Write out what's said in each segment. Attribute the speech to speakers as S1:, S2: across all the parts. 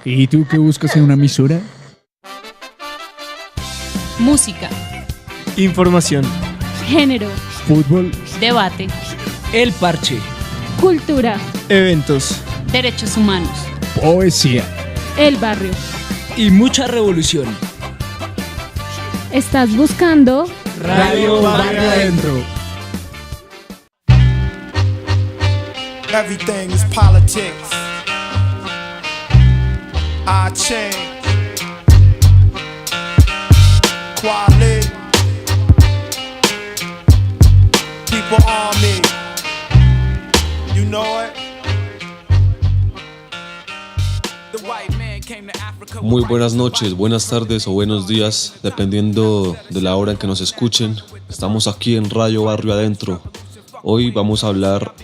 S1: ¿Y tú qué buscas en una emisora?
S2: Música,
S3: Información.
S2: género,
S1: Fútbol,
S2: debate,
S3: El Parche.
S2: cultura,
S3: Eventos.
S2: derechos humanos,
S1: poesía.
S2: el barrio.
S3: Y mucha revolución.
S2: ¿Estás buscando?
S1: Radio Barrio Adentro.
S4: Everything is politics. I change. Quality. People on me. You know it. The white man came to Africa.
S5: Muy buenas noches, buenas tardes o buenos días, dependiendo de la hora en que nos escuchen. Estamos aquí en Radio Barrio Adentro. Hoy vamos a hablar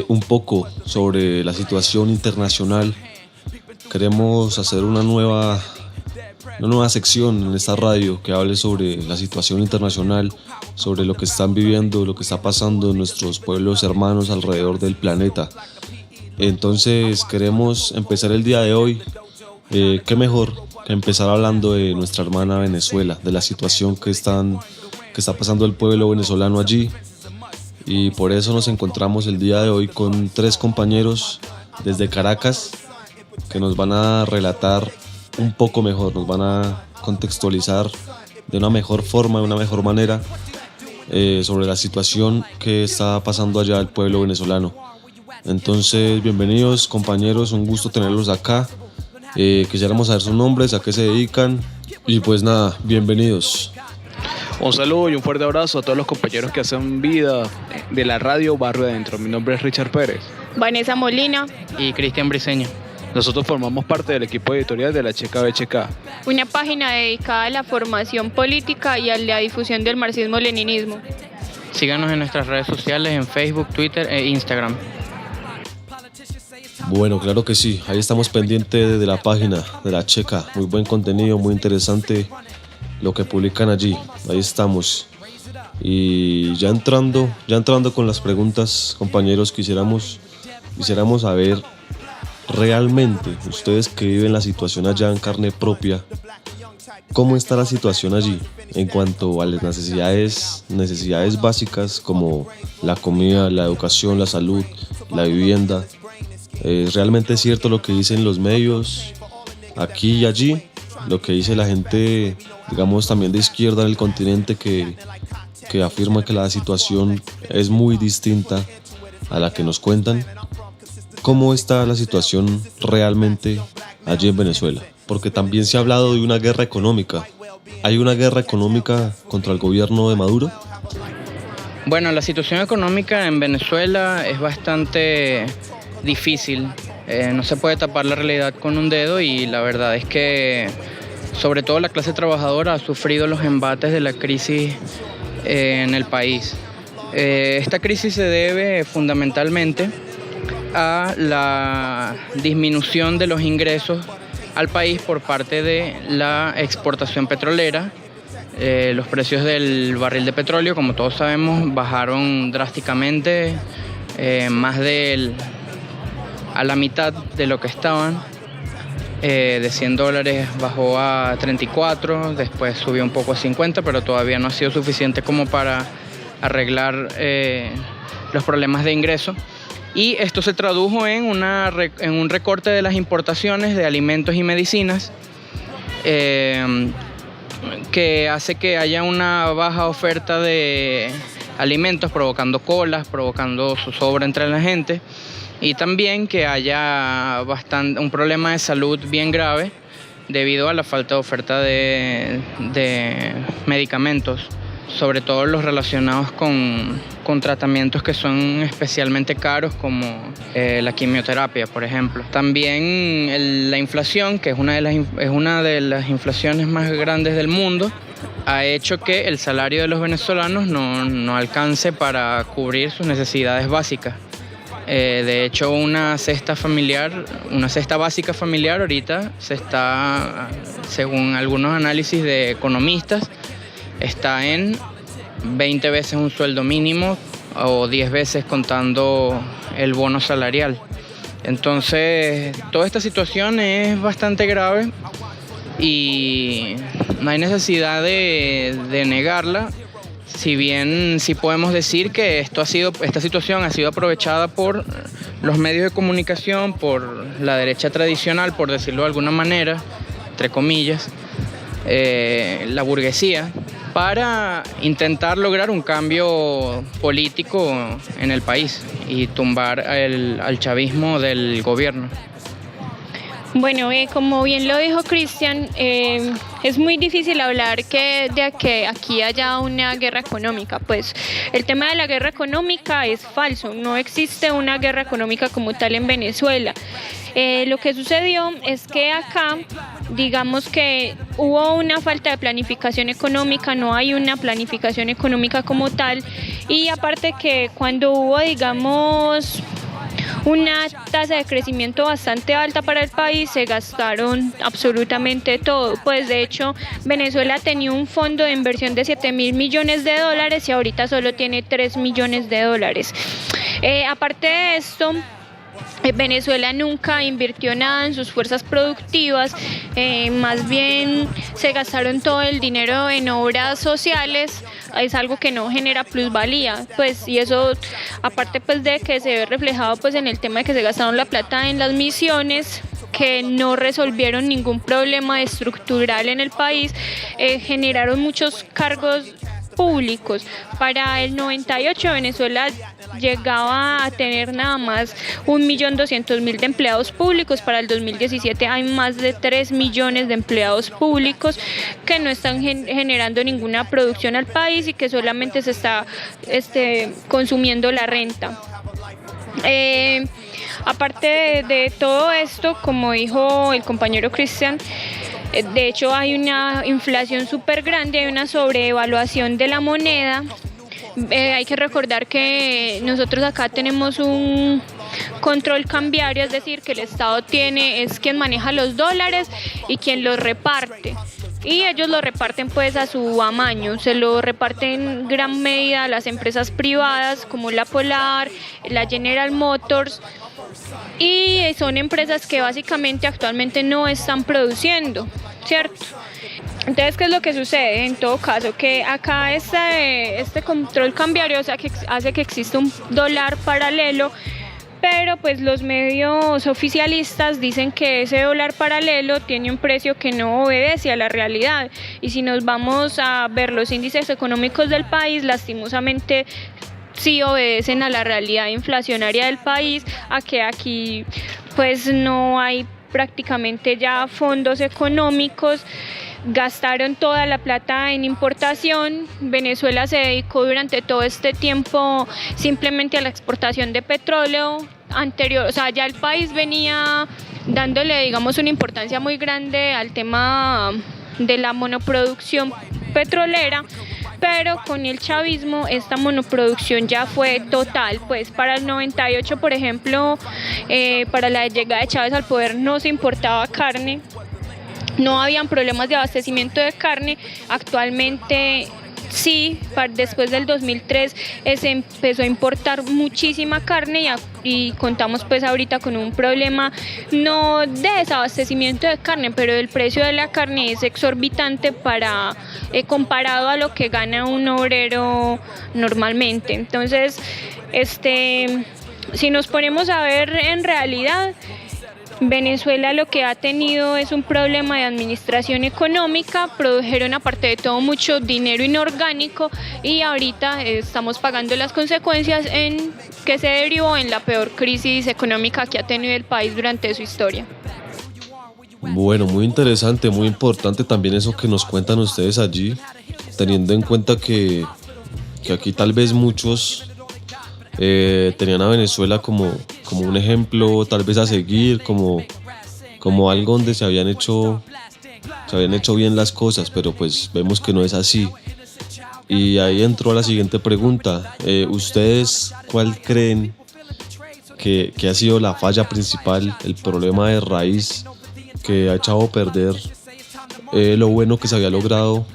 S5: un poco sobre la situación internacional. Queremos hacer una nueva sección en esta radio que hable sobre la situación internacional, sobre lo que están viviendo, lo que está pasando en nuestros pueblos hermanos alrededor del planeta. Entonces queremos empezar el día de hoy, qué mejor que empezar hablando de nuestra hermana Venezuela, de la situación que está pasando el pueblo venezolano allí. Y por eso nos encontramos el día de hoy con 3 compañeros desde Caracas que nos van a relatar un poco mejor, nos van a contextualizar de una mejor forma, de una mejor manera sobre la situación que está pasando allá el pueblo venezolano. Entonces, bienvenidos compañeros, un gusto tenerlos acá. Quisiéramos saber sus nombres, a qué se dedican y pues nada, bienvenidos.
S6: Un saludo y un fuerte abrazo a todos los compañeros que hacen vida de la radio Barrio Adentro. Mi nombre es Richard Pérez.
S7: Vanessa Molina,
S8: Y Cristian Briceño.
S6: Nosotros formamos parte del equipo editorial de la Checa BCK.
S7: una página dedicada a la formación política y a la difusión del marxismo-leninismo.
S8: Síganos en nuestras redes sociales en Facebook, Twitter e Instagram.
S5: Bueno, claro que sí, ahí estamos pendientes de la página de la Checa, muy buen contenido, muy interesante lo que publican allí, ahí estamos. Y ya entrando con las preguntas, compañeros, quisiéramos saber realmente, ustedes que viven la situación allá en carne propia, ¿cómo está la situación allí en cuanto a las necesidades básicas como la comida, la educación, la salud, la vivienda? ¿Es realmente cierto lo que dicen los medios aquí y allí? Lo que dice la gente, digamos, también de izquierda en el continente que afirma que la situación es muy distinta a la que nos cuentan. ¿Cómo está la situación realmente allí en Venezuela? Porque también se ha hablado de una guerra económica. ¿Hay una guerra económica contra el gobierno de Maduro?
S8: Bueno, la situación económica en Venezuela es bastante difícil. No se puede tapar la realidad con un dedo y la verdad es que sobre todo la clase trabajadora ha sufrido los embates de la crisis en el país. Esta crisis se debe fundamentalmente a la disminución de los ingresos al país por parte de la exportación petrolera. Los precios del barril de petróleo, como todos sabemos, bajaron drásticamente, a la mitad de lo que estaban. De $100 bajó a 34, después subió un poco a 50, pero todavía no ha sido suficiente como para arreglar los problemas de ingreso. Y esto se tradujo en un recorte de las importaciones de alimentos y medicinas, que hace que haya una baja oferta de alimentos, provocando colas, provocando zozobra entre la gente, y también que haya un problema de salud bien grave debido a la falta de oferta de medicamentos, sobre todo los relacionados con tratamientos que son especialmente caros, como la quimioterapia, por ejemplo. También la inflación, que es una de las inflaciones más grandes del mundo, ha hecho que el salario de los venezolanos no alcance para cubrir sus necesidades básicas. De hecho, una cesta básica familiar ahorita según algunos análisis de economistas, está en 20 veces un sueldo mínimo o 10 veces contando el bono salarial. Entonces, toda esta situación es bastante grave y no hay necesidad de negarla, si bien sí podemos decir que esta situación ha sido aprovechada por los medios de comunicación, por la derecha tradicional, por decirlo de alguna manera, entre comillas, la burguesía, para intentar lograr un cambio político en el país y tumbar al chavismo del gobierno.
S7: Bueno, como bien lo dijo Cristian, es muy difícil hablar de que aquí haya una guerra económica. Pues el tema de la guerra económica es falso, no existe una guerra económica como tal en Venezuela. Lo que sucedió es que acá, digamos que hubo una falta de planificación económica, no hay una planificación económica como tal, y aparte que cuando hubo, digamos, una tasa de crecimiento bastante alta para el país, se gastaron absolutamente todo. Pues de hecho Venezuela tenía un fondo de inversión de 7.000 millones de dólares y ahorita solo tiene 3 millones de dólares. Aparte de esto, Venezuela nunca invirtió nada en sus fuerzas productivas, más bien se gastaron todo el dinero en obras sociales. Es algo que no genera plusvalía, pues, y eso aparte pues de que se ve reflejado pues en el tema de que se gastaron la plata en las misiones, que no resolvieron ningún problema estructural en el país, generaron muchos cargos públicos. Para el 98 Venezuela llegaba a tener nada más 1.200.000 de empleados públicos. Para el 2017 hay más de 3 millones de empleados públicos que no están generando ninguna producción al país y que solamente se está consumiendo la renta. Aparte de todo esto, como dijo el compañero Cristian, de hecho hay una inflación súper grande, hay una sobreevaluación de la moneda. Hay que recordar que nosotros acá tenemos un control cambiario, es decir, que el Estado es quien maneja los dólares y quien los reparte. Y ellos lo reparten pues a su amaño, se lo reparten en gran medida a las empresas privadas como la Polar, la General Motors, y son empresas que básicamente actualmente no están produciendo, ¿cierto? Entonces, ¿qué es lo que sucede? En todo caso, que acá este control cambiario hace que exista un dólar paralelo, pero pues los medios oficialistas dicen que ese dólar paralelo tiene un precio que no obedece a la realidad. Y si nos vamos a ver los índices económicos del país, lastimosamente sí obedecen a la realidad inflacionaria del país, a que aquí pues no hay prácticamente ya fondos económicos. Gastaron toda la plata en importación. Venezuela se dedicó durante todo este tiempo simplemente a la exportación de petróleo anterior, o sea, ya el país venía dándole, digamos, una importancia muy grande al tema de la monoproducción petrolera, pero con el chavismo esta monoproducción ya fue total. Pues para el 98, por ejemplo, para la llegada de Chávez al poder no se importaba carne, no habían problemas de abastecimiento de carne. Actualmente sí, después del 2003 se empezó a importar muchísima carne y contamos pues ahorita con un problema no de desabastecimiento de carne, pero el precio de la carne es exorbitante comparado a lo que gana un obrero normalmente. Entonces, si nos ponemos a ver en realidad, Venezuela lo que ha tenido es un problema de administración económica. Produjeron aparte de todo mucho dinero inorgánico y ahorita estamos pagando las consecuencias que se derivó en la peor crisis económica que ha tenido el país durante su historia.
S5: Bueno, muy interesante, muy importante también eso que nos cuentan ustedes allí, teniendo en cuenta que aquí tal vez muchos tenían a Venezuela como un ejemplo tal vez a seguir, como algo donde se habían hecho bien las cosas, pero pues vemos que no es así. Y ahí entró la siguiente pregunta. ¿Ustedes cuál creen que ha sido la falla principal, el problema de raíz que ha echado a perder lo bueno que se había logrado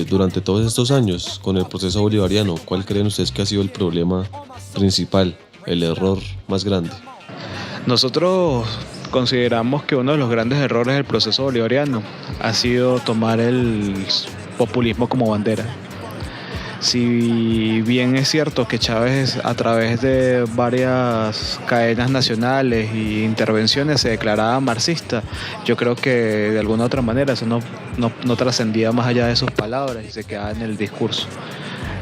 S5: durante todos estos años con el proceso bolivariano? ¿Cuál creen ustedes que ha sido el problema principal, el error más grande?
S6: Nosotros consideramos que uno de los grandes errores del proceso bolivariano ha sido tomar el populismo como bandera. Si bien es cierto que Chávez, a través de varias cadenas nacionales e intervenciones, se declaraba marxista, yo creo que de alguna otra manera eso no trascendía más allá de sus palabras y se quedaba en el discurso.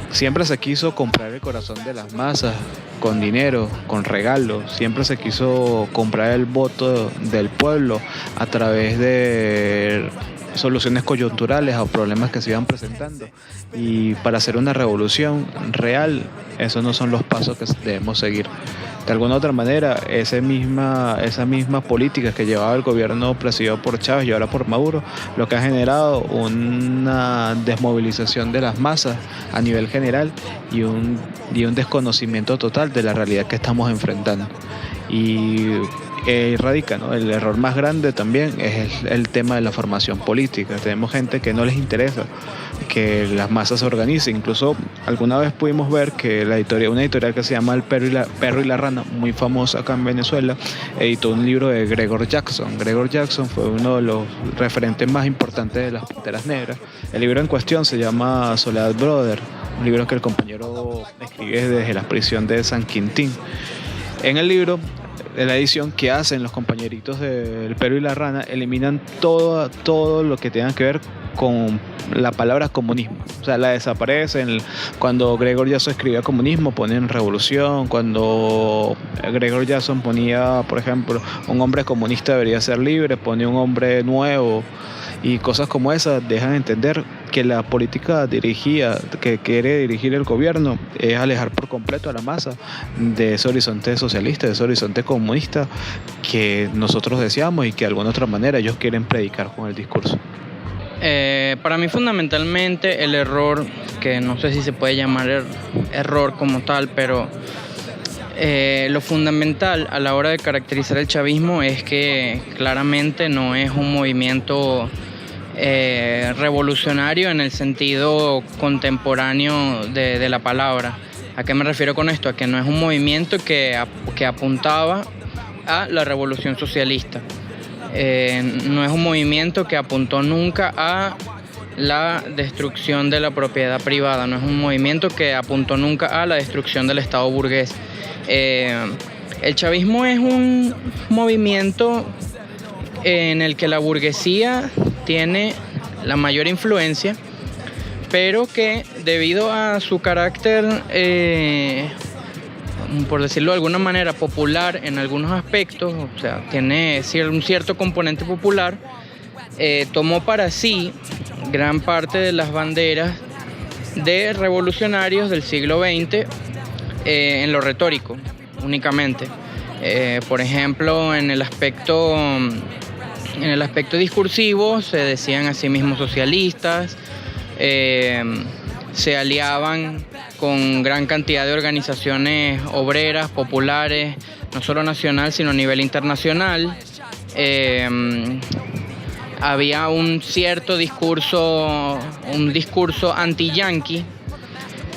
S6: Siempre se quiso comprar el corazón de las masas con dinero, con regalos. Siempre se quiso comprar el voto del pueblo a través de soluciones coyunturales a problemas que se iban presentando. Y para hacer una revolución real, esos no son los pasos que debemos seguir. De alguna otra manera, esa misma política que llevaba el gobierno presidido por Chávez y ahora por Maduro, lo que ha generado una desmovilización de las masas a nivel general y un desconocimiento total de la realidad que estamos enfrentando. Y radica, ¿no? El error más grande también es el tema de la formación política. Tenemos gente que no les interesa que las masas se organicen. Incluso alguna vez pudimos ver que una editorial que se llama El Perro y la Rana, muy famosa acá en Venezuela, editó un libro de Gregor Jackson. Gregor Jackson fue uno de los referentes más importantes de las Panteras Negras. El libro en cuestión se llama Soledad Brother, un libro que el compañero escribe desde la prisión de San Quintín. En el libro, de la edición que hacen los compañeritos del Perro y la Rana, eliminan todo lo que tenga que ver con la palabra comunismo. O sea, la desaparecen. Cuando Gregor Jackson escribía comunismo, ponen revolución. Cuando Gregor Jackson ponía, por ejemplo, un hombre comunista debería ser libre, ponía un hombre nuevo. Y cosas como esas dejan entender que la política que quiere dirigir el gobierno es alejar por completo a la masa de ese horizonte socialista, de ese horizonte comunista que nosotros deseamos y que de alguna otra manera ellos quieren predicar con el discurso.
S8: Para mí fundamentalmente el error, que no sé si se puede llamar error como tal, pero lo fundamental a la hora de caracterizar el chavismo es que claramente no es un movimiento revolucionario en el sentido contemporáneo de la palabra. ¿A qué me refiero con esto? A que no es un movimiento que apuntaba a la revolución socialista. No es un movimiento que apuntó nunca a la destrucción de la propiedad privada, no es un movimiento que apuntó nunca a la destrucción del Estado burgués. El chavismo es un movimiento en el que la burguesía tiene la mayor influencia, pero que debido a su carácter, por decirlo de alguna manera, popular en algunos aspectos, o sea, tiene un cierto componente popular, tomó para sí gran parte de las banderas de revolucionarios del siglo XX en lo retórico únicamente. Por ejemplo, en el aspecto discursivo se decían a sí mismos socialistas, se aliaban con gran cantidad de organizaciones obreras, populares, no solo nacional, sino a nivel internacional. Había un cierto discurso anti-yanqui,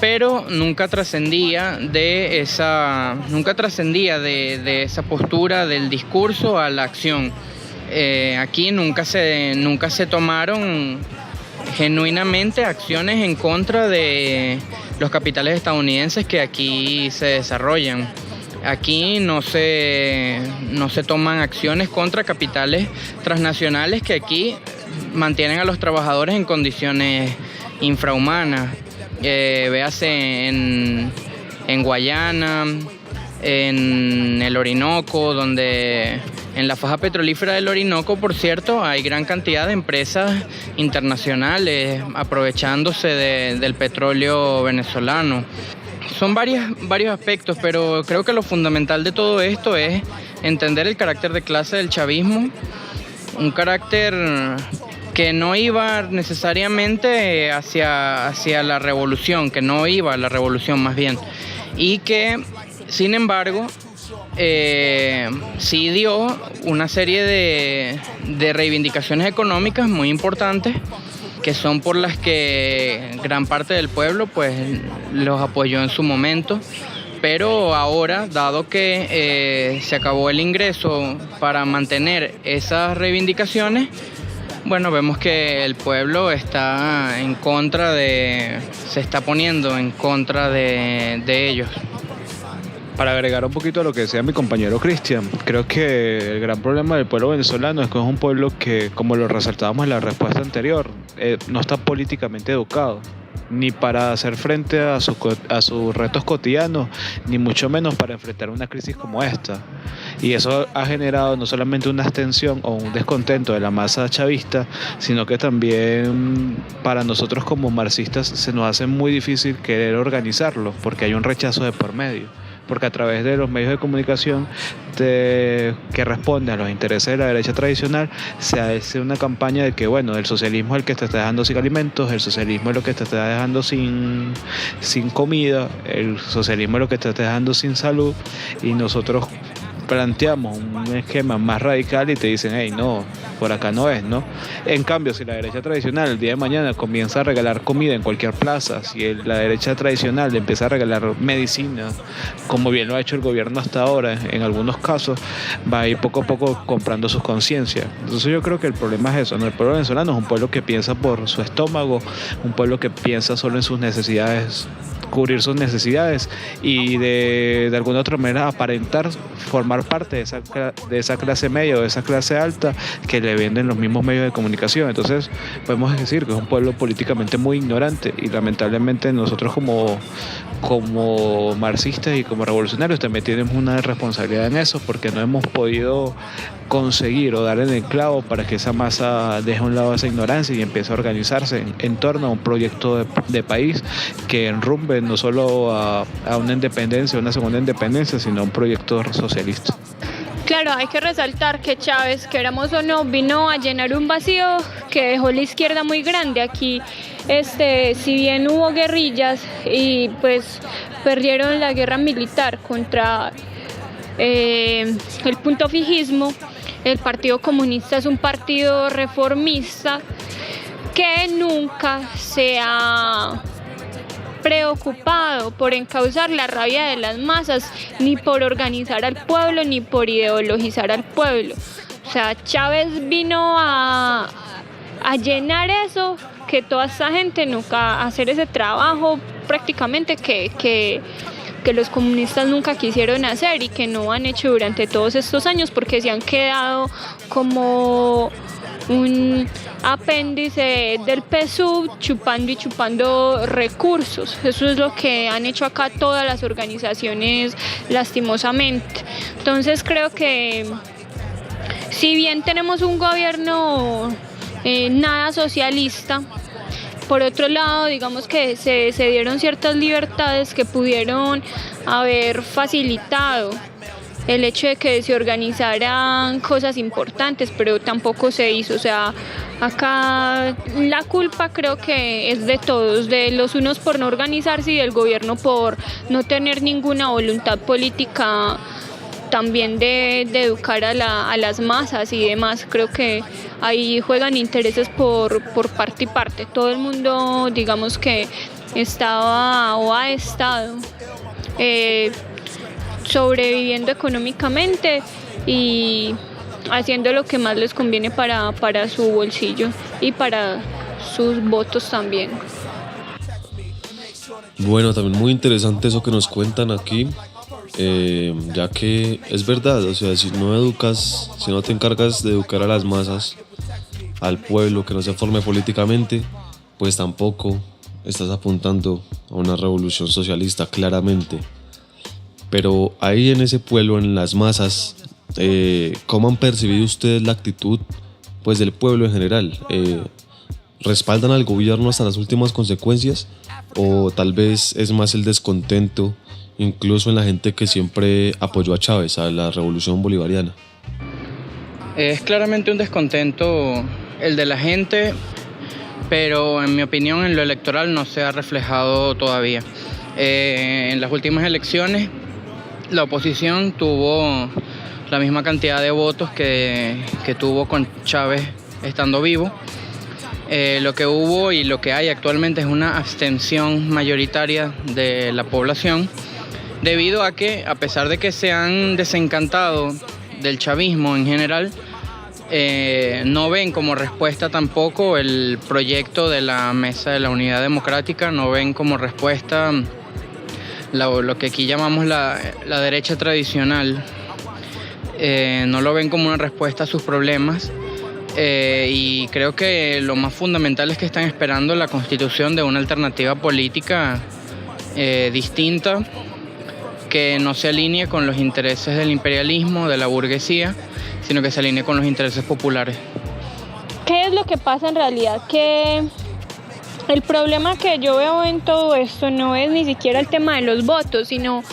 S8: pero nunca trascendía de esa postura del discurso a la acción. Aquí nunca se tomaron genuinamente acciones en contra de los capitales estadounidenses que aquí se desarrollan. Aquí no se toman acciones contra capitales transnacionales que aquí mantienen a los trabajadores en condiciones infrahumanas. Véase en Guayana, en el Orinoco, donde en la faja petrolífera del Orinoco, por cierto, hay gran cantidad de empresas internacionales aprovechándose del petróleo venezolano. Son varios aspectos, pero creo que lo fundamental de todo esto es entender el carácter de clase del chavismo, un carácter que no iba necesariamente hacia la revolución, que no iba a la revolución más bien, y que, sin embargo, sí dio una serie de reivindicaciones económicas muy importantes, que son por las que gran parte del pueblo pues los apoyó en su momento, Pero ahora, dado que se acabó el ingreso para mantener esas reivindicaciones, bueno, vemos que el pueblo está se está poniendo en contra de ellos.
S6: Para agregar un poquito a lo que decía mi compañero Cristian, creo que el gran problema del pueblo venezolano es que es un pueblo que, como lo resaltábamos en la respuesta anterior, no está políticamente educado, ni para hacer frente a sus retos cotidianos, ni mucho menos para enfrentar una crisis como esta. Y eso ha generado no solamente una abstención o un descontento de la masa chavista, sino que también para nosotros como marxistas se nos hace muy difícil querer organizarlo, porque hay un rechazo de por medio. Porque a través de los medios de comunicación que responden a los intereses de la derecha tradicional, se hace una campaña de que, bueno, el socialismo es el que te está dejando sin alimentos, el socialismo es lo que te está dejando sin comida, el socialismo es lo que te está dejando sin salud, y nosotros planteamos un esquema más radical y te dicen, hey, no, por acá no es, ¿no? En cambio, si la derecha tradicional el día de mañana comienza a regalar comida en cualquier plaza, si la derecha tradicional empieza a regalar medicina, como bien lo ha hecho el gobierno hasta ahora, en algunos casos, va a ir poco a poco comprando sus conciencias. Entonces yo creo que el problema es eso, ¿no? El pueblo venezolano es un pueblo que piensa por su estómago, un pueblo que piensa solo en sus necesidades, cubrir sus necesidades y de alguna otra manera aparentar formar parte de esa clase media o de esa clase alta que le venden los mismos medios de comunicación. Entonces podemos decir que es un pueblo políticamente muy ignorante, y lamentablemente nosotros como marxistas y como revolucionarios también tenemos una responsabilidad en eso, porque no hemos podido conseguir o dar en el clavo para que esa masa deje a un lado esa ignorancia y empiece a organizarse en torno a un proyecto de país que enrumbe no solo a una independencia, una segunda independencia, sino a un proyecto socialista.
S7: Claro, hay que resaltar que Chávez, queramos o no, vino a llenar un vacío que dejó la izquierda muy grande. Aquí, si bien hubo guerrillas y pues perdieron la guerra militar contra el punto fijismo, el Partido Comunista es un partido reformista que nunca se ha preocupado por encauzar la rabia de las masas, ni por organizar al pueblo, ni por ideologizar al pueblo. O sea, Chávez vino a llenar eso, que toda esta gente nunca, hacer ese trabajo prácticamente que los comunistas nunca quisieron hacer y que no han hecho durante todos estos años, porque se han quedado como un apéndice del PSUV chupando y chupando recursos. Eso es lo que han hecho acá todas las organizaciones, lastimosamente. Entonces creo que si bien tenemos un gobierno nada socialista, por otro lado, digamos que se dieron ciertas libertades que pudieron haber facilitado el hecho de que se organizaran cosas importantes, pero tampoco se hizo. O sea, acá la culpa creo que es de todos, de los unos por no organizarse y del gobierno por no tener ninguna voluntad política también de educar a las masas y demás. Creo que ahí juegan intereses por parte y parte. Todo el mundo, digamos que estaba o ha estado sobreviviendo económicamente y haciendo lo que más les conviene para su bolsillo y para sus votos también.
S5: Bueno, también muy interesante eso que nos cuentan aquí, ya que es verdad, o sea, si no te encargas de educar a las masas, al pueblo, que no se forme políticamente, pues tampoco estás apuntando a una revolución socialista, claramente. Pero ahí en ese pueblo, en las masas, ¿cómo han percibido ustedes la actitud pues, del pueblo en general? ¿Respaldan al gobierno hasta las últimas consecuencias? ¿O tal vez es más el descontento, incluso en la gente que siempre apoyó a Chávez, a la revolución bolivariana?
S8: Es claramente un descontento el de la gente, pero en mi opinión en lo electoral no se ha reflejado todavía. En las últimas elecciones la oposición tuvo la misma cantidad de votos que tuvo con Chávez estando vivo. Lo que hubo y lo que hay actualmente es una abstención mayoritaria de la población. debido a que, a pesar de que se han desencantado del chavismo en general, no ven como respuesta tampoco el proyecto de la Mesa de la Unidad Democrática, no ven como respuesta lo que aquí llamamos la derecha tradicional, no lo ven como una respuesta a sus problemas. Y creo que lo más fundamental es que están esperando la constitución de una alternativa política distinta, que no se alinee con los intereses del imperialismo, de la burguesía, sino que se alinee con los intereses populares.
S7: ¿Qué es lo que pasa en realidad? Que el problema que yo veo en todo esto no es ni siquiera el tema de los votos, sino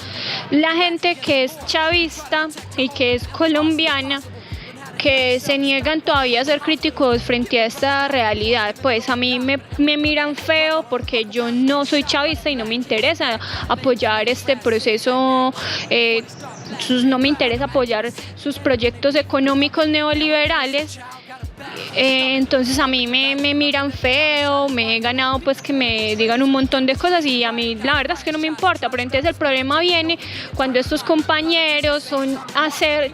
S7: la gente que es chavista y que es colombiana, que se niegan todavía a ser críticos frente a esta realidad. Pues a mí me miran feo porque yo no soy chavista y no me interesa apoyar este proceso, no me interesa apoyar sus proyectos económicos neoliberales. Entonces a mí me miran feo, me he ganado pues que me digan un montón de cosas y a mí la verdad es que no me importa, pero entonces el problema viene cuando estos compañeros son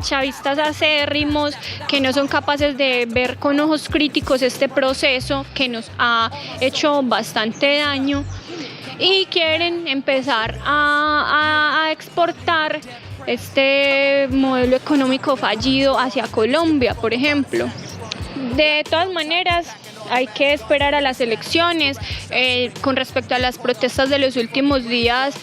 S7: chavistas acérrimos, que no son capaces de ver con ojos críticos este proceso que nos ha hecho bastante daño y quieren empezar a exportar este modelo económico fallido hacia Colombia, por ejemplo. De todas maneras, hay que esperar a las elecciones. Con respecto a las protestas de los últimos días,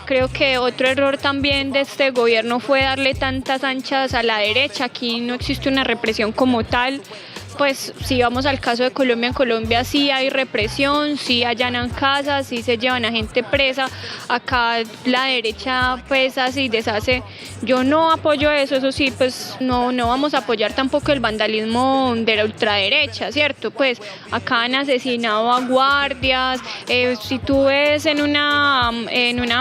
S7: creo que otro error también de este gobierno fue darle tantas anchas a la derecha. Aquí no existe una represión como tal. Pues si vamos al caso de Colombia, en Colombia sí hay represión, sí allanan casas, sí se llevan a gente presa. Acá la derecha pues hace y deshace. Yo no apoyo eso sí, pues no vamos a apoyar tampoco el vandalismo de la ultraderecha, ¿cierto? Pues acá han asesinado a guardias. Si tú ves en una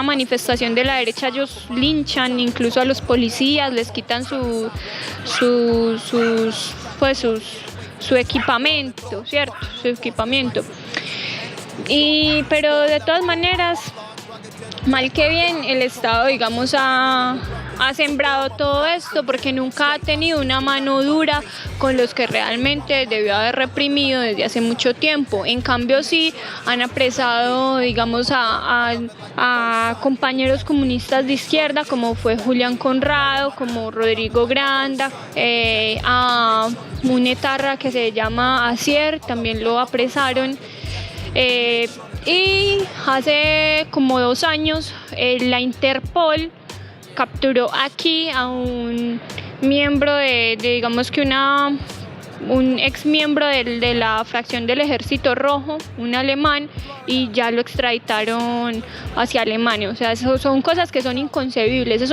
S7: manifestación de la derecha, ellos linchan incluso a los policías, les quitan su equipamiento, ¿cierto? Su equipamiento. Pero de todas maneras, mal que bien, el Estado, digamos, ha sembrado todo esto porque nunca ha tenido una mano dura con los que realmente debió haber reprimido desde hace mucho tiempo. En cambio, sí han apresado, digamos, a compañeros comunistas de izquierda, como fue Julián Conrado, como Rodrigo Granda, a un etarra que se llama Asier, también lo apresaron. Y hace como 2 años la Interpol capturó aquí a un miembro digamos que un ex miembro de la fracción del Ejército Rojo, un alemán, y ya lo extraditaron hacia Alemania. O sea, eso son cosas que son inconcebibles.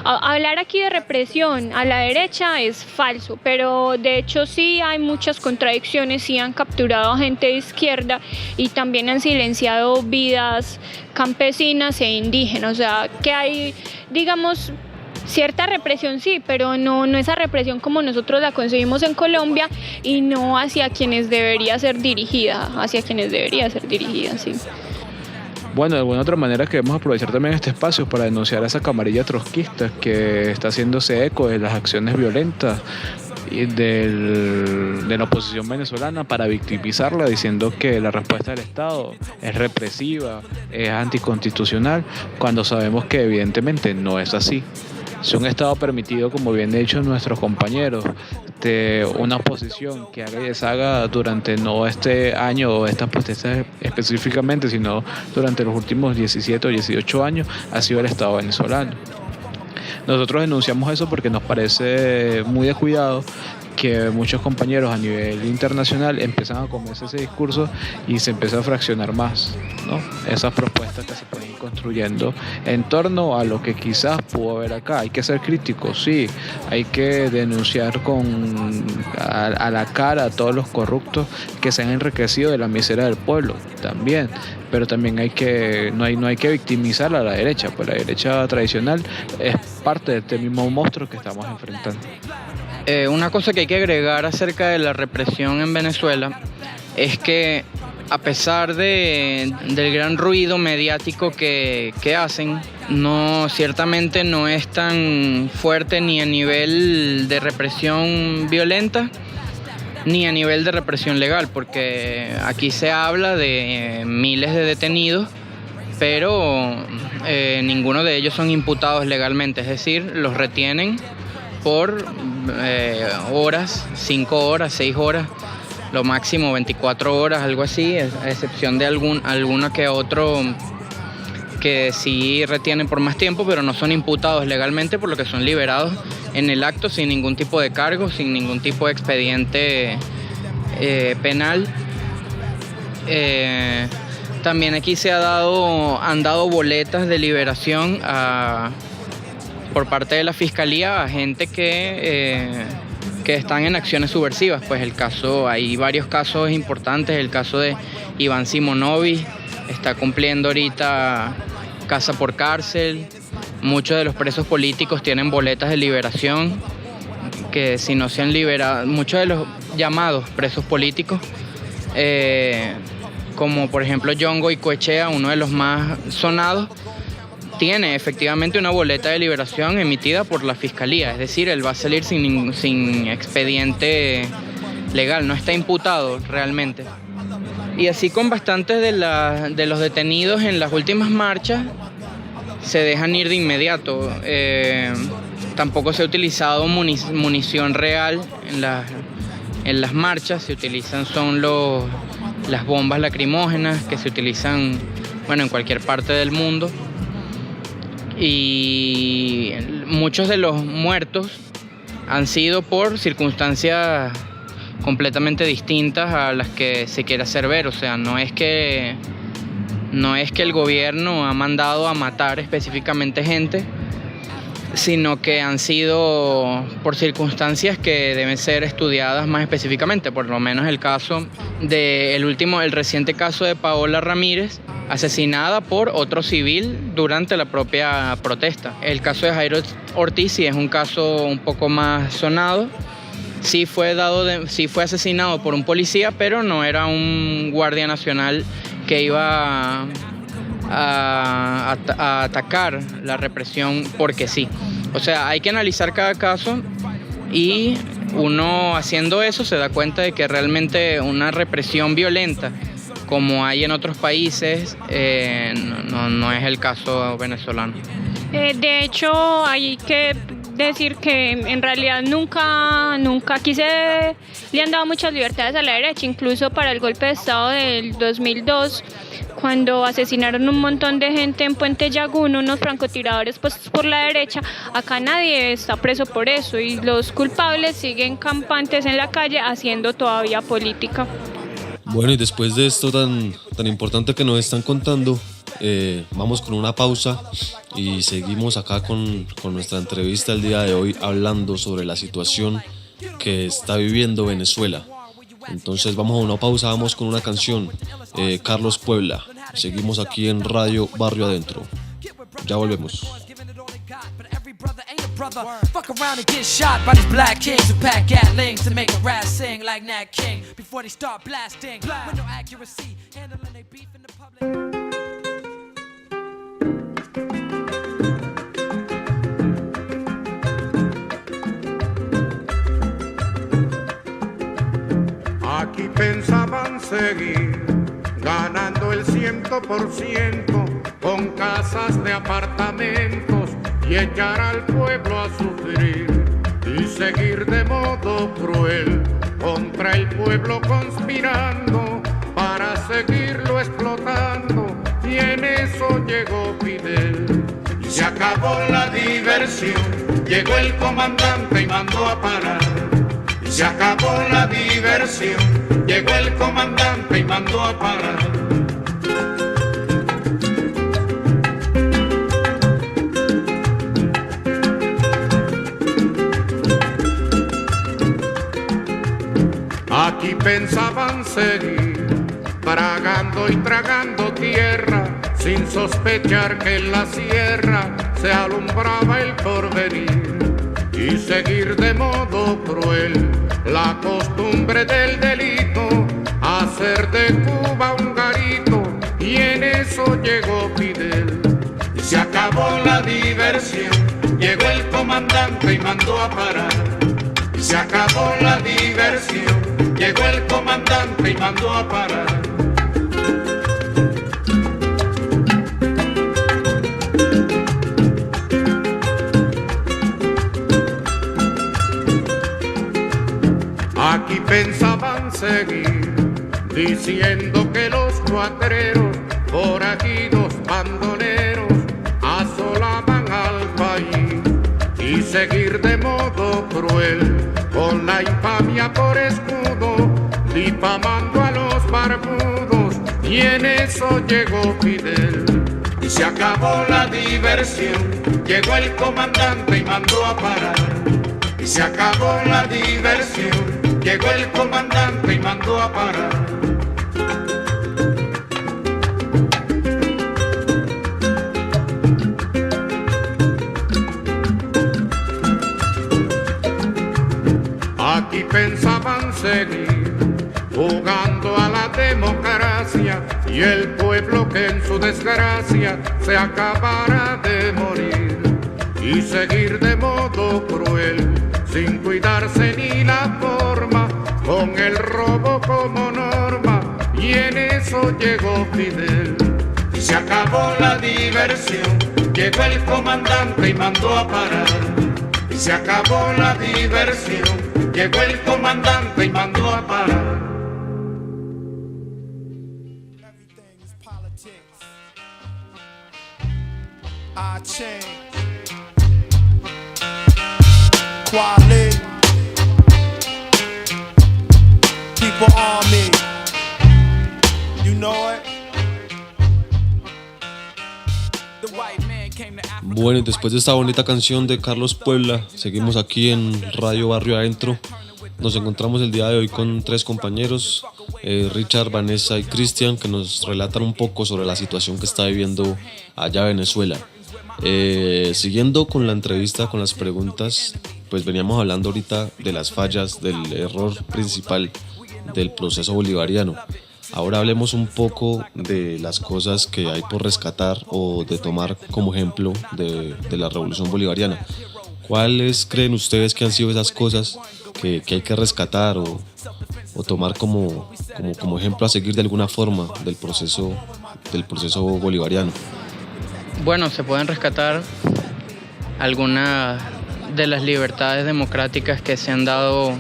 S7: Hablar aquí de represión a la derecha es falso, pero de hecho sí hay muchas contradicciones. Sí han capturado a gente de izquierda y también han silenciado vidas campesinas e indígenas. O sea, que hay, digamos, cierta represión sí, pero no esa represión como nosotros la concebimos en Colombia y no hacia quienes debería ser dirigida, sí.
S6: Bueno, de alguna otra manera queremos aprovechar también este espacio para denunciar a esa camarilla trotskista que está haciéndose eco de las acciones violentas de la oposición venezolana para victimizarla, diciendo que la respuesta del Estado es represiva, es anticonstitucional, cuando sabemos que evidentemente no es así. Si un Estado permitido, como bien han dicho nuestros compañeros, de una oposición que haga y deshaga durante no este año o estas protestas específicamente, sino durante los últimos 17 o 18 años, ha sido el Estado venezolano. Nosotros denunciamos eso porque nos parece muy descuidado que muchos compañeros a nivel internacional empiezan a comerse ese discurso y se empieza a fraccionar más, ¿no? Esas propuestas que se pueden ir construyendo en torno a lo que quizás pudo haber acá. Hay que ser críticos, sí, hay que denunciar a la cara a todos los corruptos que se han enriquecido de la miseria del pueblo también, pero también no hay que victimizar a la derecha, pues la derecha tradicional es parte de este mismo monstruo que estamos enfrentando.
S8: Una cosa que hay que agregar acerca de la represión en Venezuela es que a pesar del gran ruido mediático que hacen, ciertamente no es tan fuerte ni a nivel de represión violenta ni a nivel de represión legal, porque aquí se habla de miles de detenidos, pero ninguno de ellos son imputados legalmente, es decir, los retienen por horas, 5 horas, 6 horas, lo máximo 24 horas, algo así, a excepción de alguno que otro que sí retienen por más tiempo, pero no son imputados legalmente, por lo que son liberados en el acto sin ningún tipo de cargo, sin ningún tipo de expediente penal. También aquí han dado boletas de liberación por parte de la Fiscalía a gente que están en acciones subversivas. Pues hay varios casos importantes. El caso de Iván Simonovic está cumpliendo ahorita casa por cárcel. Muchos de los presos políticos tienen boletas de liberación, que si no se han liberado, muchos de los llamados presos políticos, como por ejemplo John Goicoechea, uno de los más sonados, tiene efectivamente una boleta de liberación emitida por la Fiscalía, es decir, él va a salir sin expediente legal, no está imputado realmente. Y así con bastantes de los detenidos en las últimas marchas se dejan ir de inmediato. Tampoco se ha utilizado munición real en las marchas, se utilizan las bombas lacrimógenas que se utilizan en cualquier parte del mundo. Y muchos de los muertos han sido por circunstancias completamente distintas a las que se quiere hacer ver. O sea, no es que el gobierno ha mandado a matar específicamente gente, sino que han sido por circunstancias que deben ser estudiadas más específicamente. Por lo menos el caso el reciente caso de Paola Ramírez, asesinada por otro civil durante la propia protesta. El caso de Jairo Ortiz sí es un caso un poco más sonado. Sí fue asesinado por un policía, pero no era un guardia nacional que iba a atacar la represión porque sí. O sea, hay que analizar cada caso y uno haciendo eso se da cuenta de que realmente una represión violenta como hay en otros países no es el caso venezolano.
S7: De hecho, hay que decir que en realidad nunca aquí le han dado muchas libertades a la derecha, incluso para el golpe de Estado del 2002, cuando asesinaron un montón de gente en Puente Yagún, unos francotiradores pues por la derecha. Acá nadie está preso por eso y los culpables siguen campantes en la calle haciendo todavía política.
S5: Bueno, y después de esto tan importante que nos están contando, vamos con una pausa y seguimos acá con nuestra entrevista el día de hoy, hablando sobre la situación que está viviendo Venezuela. Entonces vamos a una pausa, vamos con una canción, Carlos Puebla. Seguimos aquí en Radio Barrio Adentro. Ya volvemos.
S9: Fuck around and get shot by these black kings who pack Gatlings to make a rat sing like Nat King before they start blasting with no accuracy, handling they beef in the public.
S10: Aquí pensaban seguir ganando el 100% con casas de apartamentos y echar al pueblo a sufrir y seguir de modo cruel contra el pueblo conspirando para seguirlo explotando, y en eso llegó Fidel. Y se acabó la diversión, llegó el comandante y mandó a parar. Y se acabó la diversión, llegó el comandante y mandó a parar. Aquí pensaban seguir tragando y tragando tierra, sin sospechar que en la sierra se alumbraba el porvenir, y seguir de modo cruel la costumbre del delito, hacer de Cuba un llegó Fidel y se acabó la diversión. Llegó el comandante y mandó a parar. Y se acabó la diversión. Llegó el comandante y mandó a parar. Aquí pensaban seguir diciendo que los cuatreros, forajidos, bandoleros, asolaban al país y seguir de modo cruel con la infamia por escudo, difamando a los barbudos. Y en eso llegó Fidel y se acabó la diversión. Llegó el comandante y mandó a parar. Y se acabó la diversión. Llegó el comandante y mandó a parar. Aquí pensaban seguir jugando a la democracia y el pueblo que en su desgracia se acabara de morir y seguir de modo cruel sin cuidarse ni la forma, con el robo como norma. Y en eso llegó Fidel y se acabó la diversión. Llegó el comandante y mandó a parar. Y se acabó la diversión. Llegó el comandante y mandó a parar.
S4: Quali, people on me, you know it. The white man came to Africa.
S5: Bueno, y después de esta bonita canción de Carlos Puebla, seguimos aquí en Radio Barrio Adentro. Nos encontramos el día de hoy con 3 compañeros, Richard, Vanessa y Cristian, que nos relatan un poco sobre la situación que está viviendo allá Venezuela. Siguiendo con la entrevista, con las preguntas, pues veníamos hablando ahorita de las fallas, del error principal del proceso bolivariano. Ahora hablemos un poco de las cosas que hay por rescatar o de tomar como ejemplo de la revolución bolivariana. ¿Cuáles creen ustedes que han sido esas cosas que hay que rescatar o tomar como ejemplo a seguir de alguna forma del proceso bolivariano?
S8: Bueno, se pueden rescatar algunas de las libertades democráticas que se han dado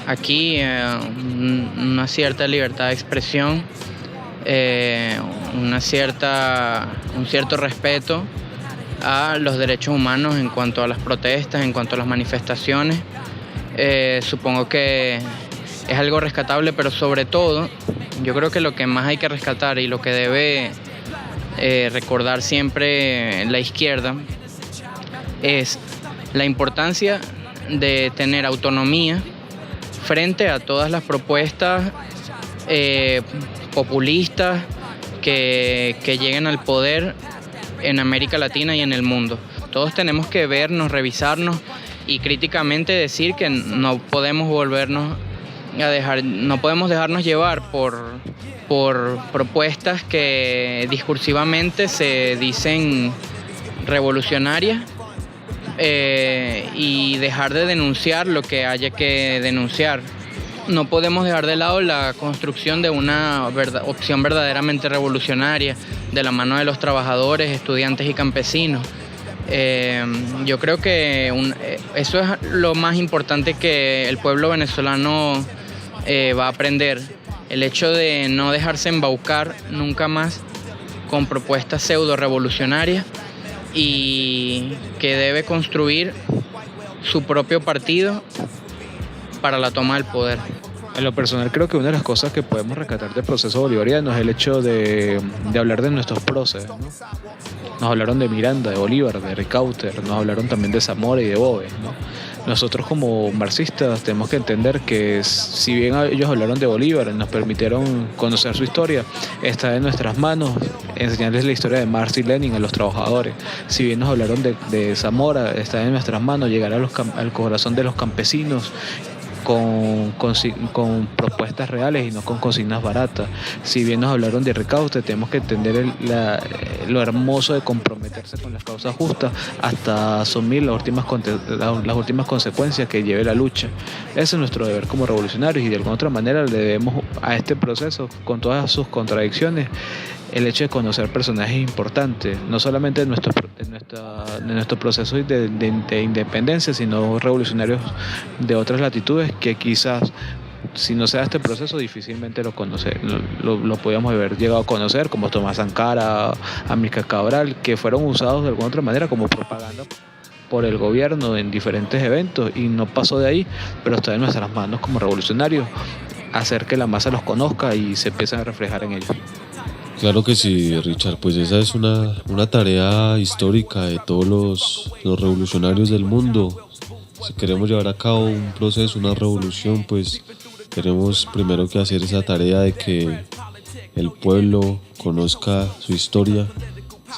S8: aquí, una cierta libertad de expresión, un cierto respeto a los derechos humanos en cuanto a las protestas, en cuanto a las manifestaciones. Supongo que es algo rescatable, pero sobre todo yo creo que lo que más hay que rescatar y lo que debe recordar siempre la izquierda es la importancia de tener autonomía frente a todas las propuestas populistas que lleguen al poder en América Latina y en el mundo. Todos tenemos que vernos, revisarnos y críticamente decir que no podemos dejarnos llevar por propuestas que discursivamente se dicen revolucionarias, y dejar de denunciar lo que haya que denunciar. No podemos dejar de lado la construcción de una opción verdaderamente revolucionaria de la mano de los trabajadores, estudiantes y campesinos. Yo creo que eso es lo más importante que el pueblo venezolano va a aprender. El hecho de no dejarse embaucar nunca más con propuestas pseudo revolucionarias y que debe construir su propio partido para la toma del poder.
S6: En lo personal creo que una de las cosas que podemos rescatar del proceso bolivariano es el hecho de hablar de nuestros próceres, ¿no? Nos hablaron de Miranda, de Bolívar, de Ricaurte, nos hablaron también de Zamora y de Boves, ¿no? Nosotros como marxistas tenemos que entender que si bien ellos hablaron de Bolívar, nos permitieron conocer su historia, está en nuestras manos enseñarles la historia de Marx y Lenin a los trabajadores. Si bien nos hablaron de Zamora, está en nuestras manos llegar al corazón de los campesinos con propuestas reales y no con consignas baratas. Si bien nos hablaron de recauste, tenemos que entender lo hermoso de comprometerse con las causas justas hasta asumir las últimas consecuencias que lleve la lucha. Ese es nuestro deber como revolucionarios, y de alguna otra manera le debemos a este proceso, con todas sus contradicciones, el hecho de conocer personajes importantes, no solamente de nuestro proceso de independencia, sino revolucionarios de otras latitudes que quizás, si no se da este proceso, difícilmente lo podíamos haber llegado a conocer, como Tomás Sankara, Amílcar Cabral, que fueron usados de alguna otra manera como propaganda por el gobierno en diferentes eventos, y no pasó de ahí, pero está en nuestras manos como revolucionarios hacer que la masa los conozca y se empiecen a reflejar en ellos.
S5: Claro que sí, Richard, pues esa es una tarea histórica de todos los revolucionarios del mundo. Si queremos llevar a cabo un proceso, una revolución, pues tenemos primero que hacer esa tarea de que el pueblo conozca su historia,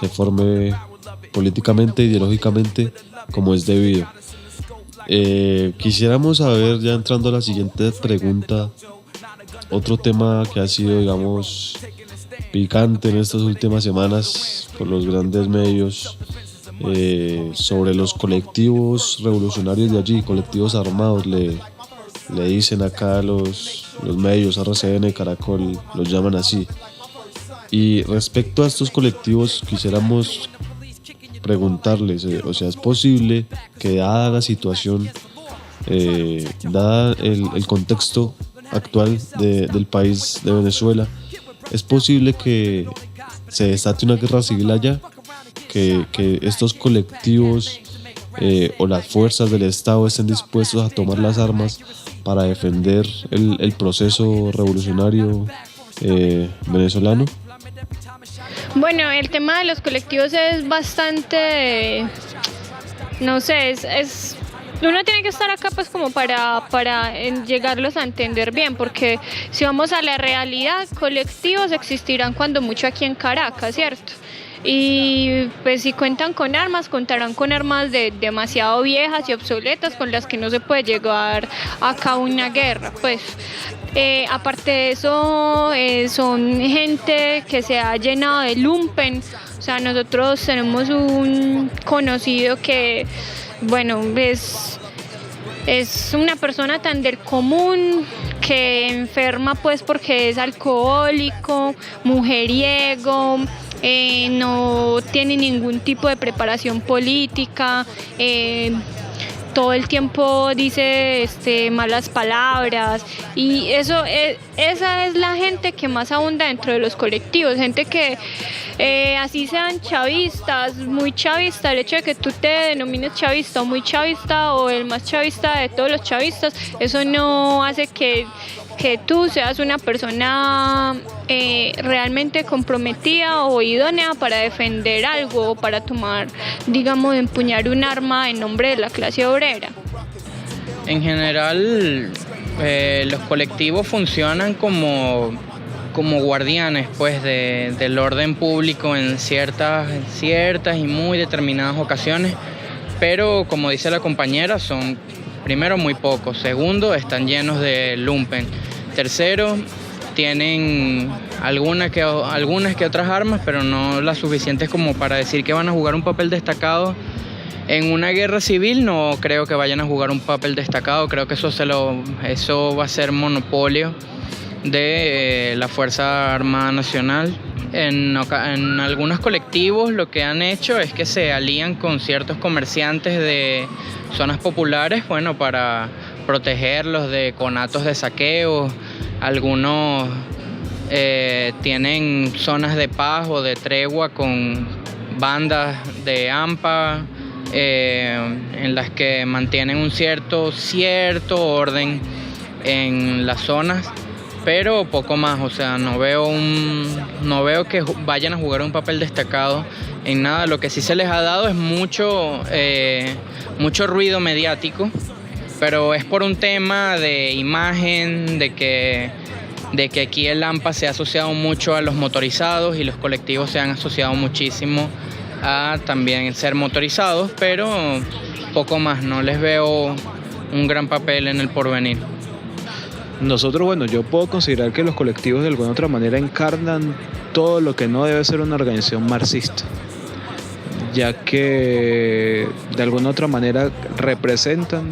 S5: se forme políticamente, ideológicamente, como es debido. Quisiéramos saber, ya entrando a la siguiente pregunta, otro tema que ha sido, digamos, picante en estas últimas semanas por los grandes medios, sobre los colectivos revolucionarios de allí, colectivos armados, le dicen acá los medios, RCN, Caracol, los llaman así. Y respecto a estos colectivos, quisiéramos preguntarles, o sea, ¿es posible que, dada la situación, dada el contexto actual del país de Venezuela, es posible que se desate una guerra civil allá, que estos colectivos o las fuerzas del Estado estén dispuestos a tomar las armas para defender el proceso revolucionario venezolano?
S7: Bueno, el tema de los colectivos es bastante, no sé, uno tiene que estar acá pues como para llegarlos a entender bien, porque si vamos a la realidad, colectivos existirán cuando mucho aquí en Caracas, ¿cierto? Y pues si cuentan con armas, contarán con armas demasiado viejas y obsoletas con las que no se puede llegar a cabo una guerra, pues. Aparte de eso, son gente que se ha llenado de lumpen. O sea, nosotros tenemos un conocido que, bueno, es una persona tan del común, que enferma pues porque es alcohólico, mujeriego, no tiene ningún tipo de preparación política, todo el tiempo dice malas palabras, y esa es la gente que más abunda dentro de los colectivos, gente que así sean chavistas, muy chavista, el hecho de que tú te denomines chavista o muy chavista o el más chavista de todos los chavistas, eso no hace que tú seas una persona realmente comprometida o idónea para defender algo o para tomar, digamos, empuñar un arma en nombre de la clase obrera.
S8: En general, los colectivos funcionan como guardianes pues del orden público en ciertas y muy determinadas ocasiones, pero como dice la compañera, son primero muy pocos, segundo están llenos de lumpen, tercero tienen algunas que otras armas, pero no las suficientes como para decir que van a jugar un papel destacado en una guerra civil. No creo que vayan a jugar un papel destacado, creo que eso va a ser monopolio de la Fuerza Armada Nacional. En algunos colectivos lo que han hecho es que se alían con ciertos comerciantes de zonas populares, bueno, para protegerlos de conatos de saqueo. Algunos tienen zonas de paz o de tregua con bandas de AMPA, en las que mantienen un cierto orden en las zonas, pero poco más. O sea, no veo que vayan a jugar un papel destacado en nada. Lo que sí se les ha dado es mucho ruido mediático, pero es por un tema de imagen, de que aquí el AMPA se ha asociado mucho a los motorizados y los colectivos se han asociado muchísimo a también ser motorizados, pero poco más. No les veo un gran papel en el porvenir.
S6: Nosotros, bueno, yo puedo considerar que los colectivos de alguna otra manera encarnan todo lo que no debe ser una organización marxista, ya que de alguna otra manera representan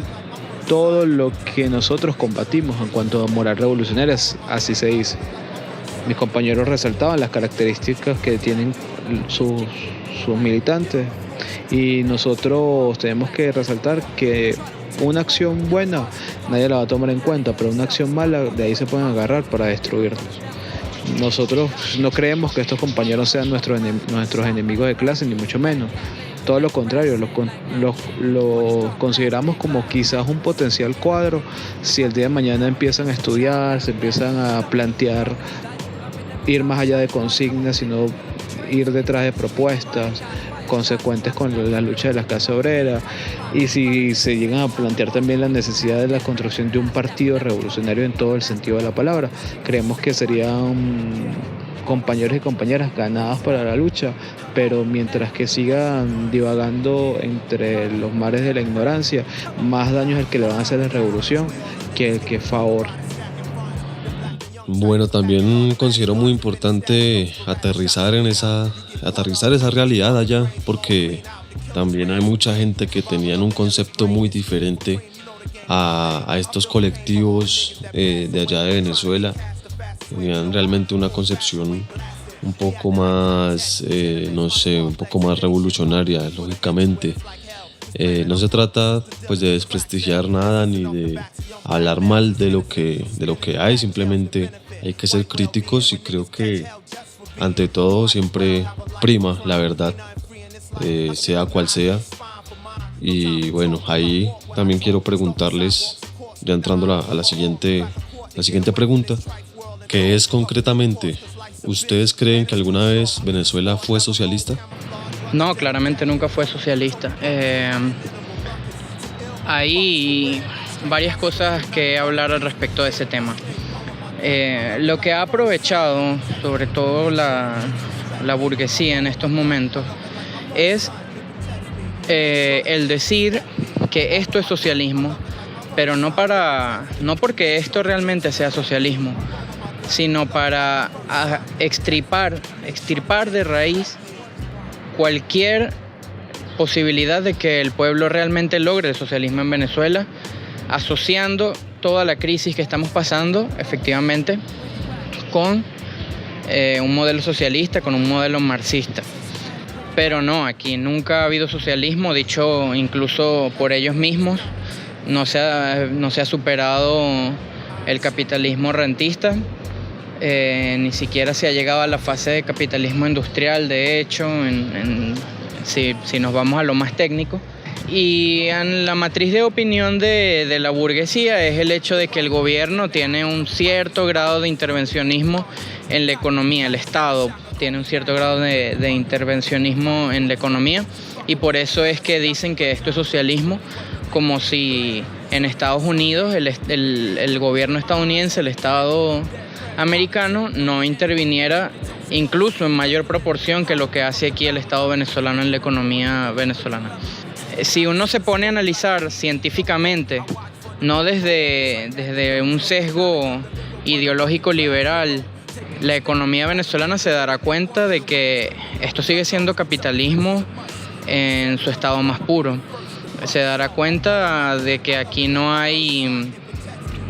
S6: todo lo que nosotros combatimos en cuanto a moral revolucionaria, así se dice. Mis compañeros resaltaban las características que tienen sus militantes, y nosotros tenemos que resaltar que una acción buena nadie la va a tomar en cuenta, pero una acción mala de ahí se pueden agarrar para destruirnos. Nosotros no creemos que estos compañeros sean nuestros enemigos de clase, ni mucho menos. Todo lo contrario, los consideramos como quizás un potencial cuadro si el día de mañana empiezan a estudiar, se empiezan a plantear ir más allá de consignas, sino ir detrás de propuestas consecuentes con la lucha de la clase obrera, y si se llegan a plantear también la necesidad de la construcción de un partido revolucionario en todo el sentido de la palabra, creemos que serían compañeros y compañeras ganadas para la lucha, pero mientras que sigan divagando entre los mares de la ignorancia, más daño es el que le van a hacer a la revolución que el que favor.
S5: Bueno, también considero muy importante aterrizar esa realidad allá, porque también hay mucha gente que tenían un concepto muy diferente a estos colectivos de allá de Venezuela. Tenían realmente una concepción un poco más, un poco más revolucionaria, lógicamente. No se trata pues de desprestigiar nada ni de hablar mal de lo que hay, simplemente hay que ser críticos, y creo que ante todo siempre prima la verdad, sea cual sea. Y bueno, ahí también quiero preguntarles, ya entrando a la siguiente pregunta, que es concretamente, ¿ustedes creen que alguna vez Venezuela fue socialista?
S8: No, claramente nunca fue socialista. Hay varias cosas que hablar al respecto de ese tema. Lo que ha aprovechado, sobre todo la burguesía en estos momentos, es el decir que esto es socialismo, pero no porque esto realmente sea socialismo, sino para extirpar de raíz cualquier posibilidad de que el pueblo realmente logre el socialismo en Venezuela, asociando toda la crisis que estamos pasando efectivamente con un modelo socialista, con un modelo marxista. Pero no, aquí nunca ha habido socialismo, dicho incluso por ellos mismos. No se ha superado el capitalismo rentista, ni siquiera se ha llegado a la fase de capitalismo industrial, de hecho, si nos vamos a lo más técnico. Y en la matriz de opinión de la burguesía es el hecho de que el gobierno tiene un cierto grado de intervencionismo en la economía, el Estado tiene un cierto grado de intervencionismo en la economía, y por eso es que dicen que esto es socialismo, como si en Estados Unidos el gobierno estadounidense, el Estado americano, no interviniera incluso en mayor proporción que lo que hace aquí el Estado venezolano en la economía venezolana. Si uno se pone a analizar científicamente, no desde un sesgo ideológico liberal, la economía venezolana se dará cuenta de que esto sigue siendo capitalismo en su estado más puro. Se dará cuenta de que aquí no hay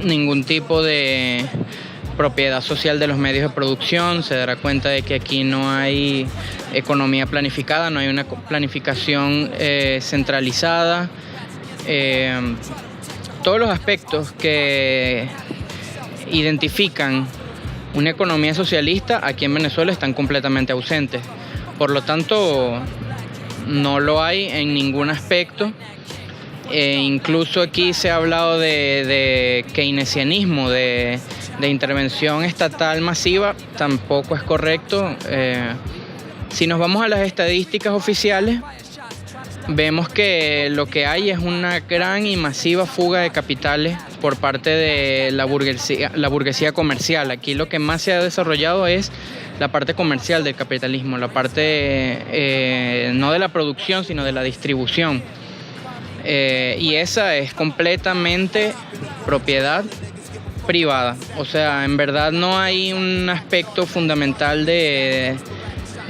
S8: ningún tipo de propiedad social de los medios de producción, se dará cuenta de que aquí no hay economía planificada, no hay una planificación centralizada. Todos los aspectos que identifican una economía socialista aquí en Venezuela están completamente ausentes. Por lo tanto, no lo hay en ningún aspecto. Incluso aquí se ha hablado de keynesianismo, de intervención estatal masiva, tampoco es correcto. Si nos vamos a las estadísticas oficiales, vemos que lo que hay es una gran y masiva fuga de capitales por parte de la burguesía comercial. Aquí lo que más se ha desarrollado es la parte comercial del capitalismo, la parte no de la producción, sino de la distribución. y esa es completamente propiedad privada. O sea, en verdad no hay un aspecto fundamental de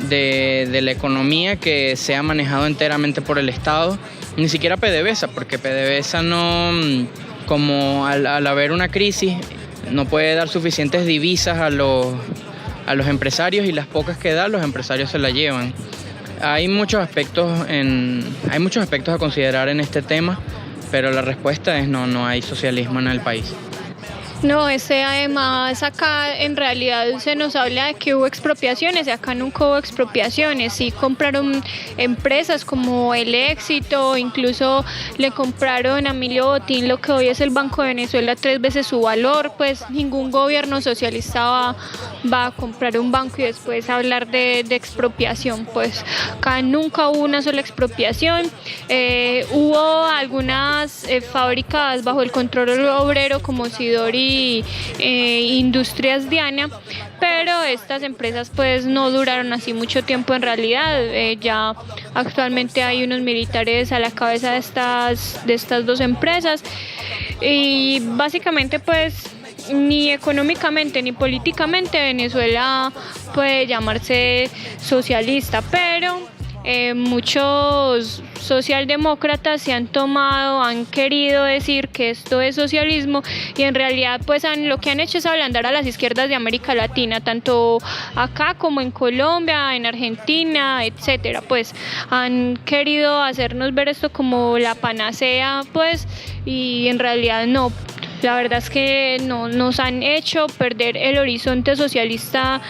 S8: la economía que sea manejado enteramente por el Estado, ni siquiera PDVSA, porque PDVSA no, como al haber una crisis, no puede dar suficientes divisas a los empresarios, y las pocas que da, los empresarios se la llevan. Hay muchos aspectos a considerar en este tema, pero la respuesta es no hay socialismo en el país.
S7: No, además acá en realidad se nos habla de que hubo expropiaciones, y acá nunca hubo expropiaciones. Sí compraron empresas como El Éxito, incluso le compraron a Emilio Botín lo que hoy es el Banco de Venezuela 3 veces su valor. Pues ningún gobierno socialista va a comprar un banco y después hablar de expropiación. Pues acá nunca hubo una sola expropiación. Hubo algunas fábricas bajo el control obrero como Sidori Industrias Diana, pero estas empresas pues no duraron así mucho tiempo en realidad. Ya actualmente hay unos militares a la cabeza de estas dos empresas, y básicamente pues ni económicamente ni políticamente Venezuela puede llamarse socialista, pero muchos socialdemócratas han querido decir que esto es socialismo, y en realidad pues lo que han hecho es ablandar a las izquierdas de América Latina, tanto acá como en Colombia, en Argentina, etcétera. Pues han querido hacernos ver esto como la panacea, pues, y en realidad no. La verdad es que no, nos han hecho perder el horizonte socialista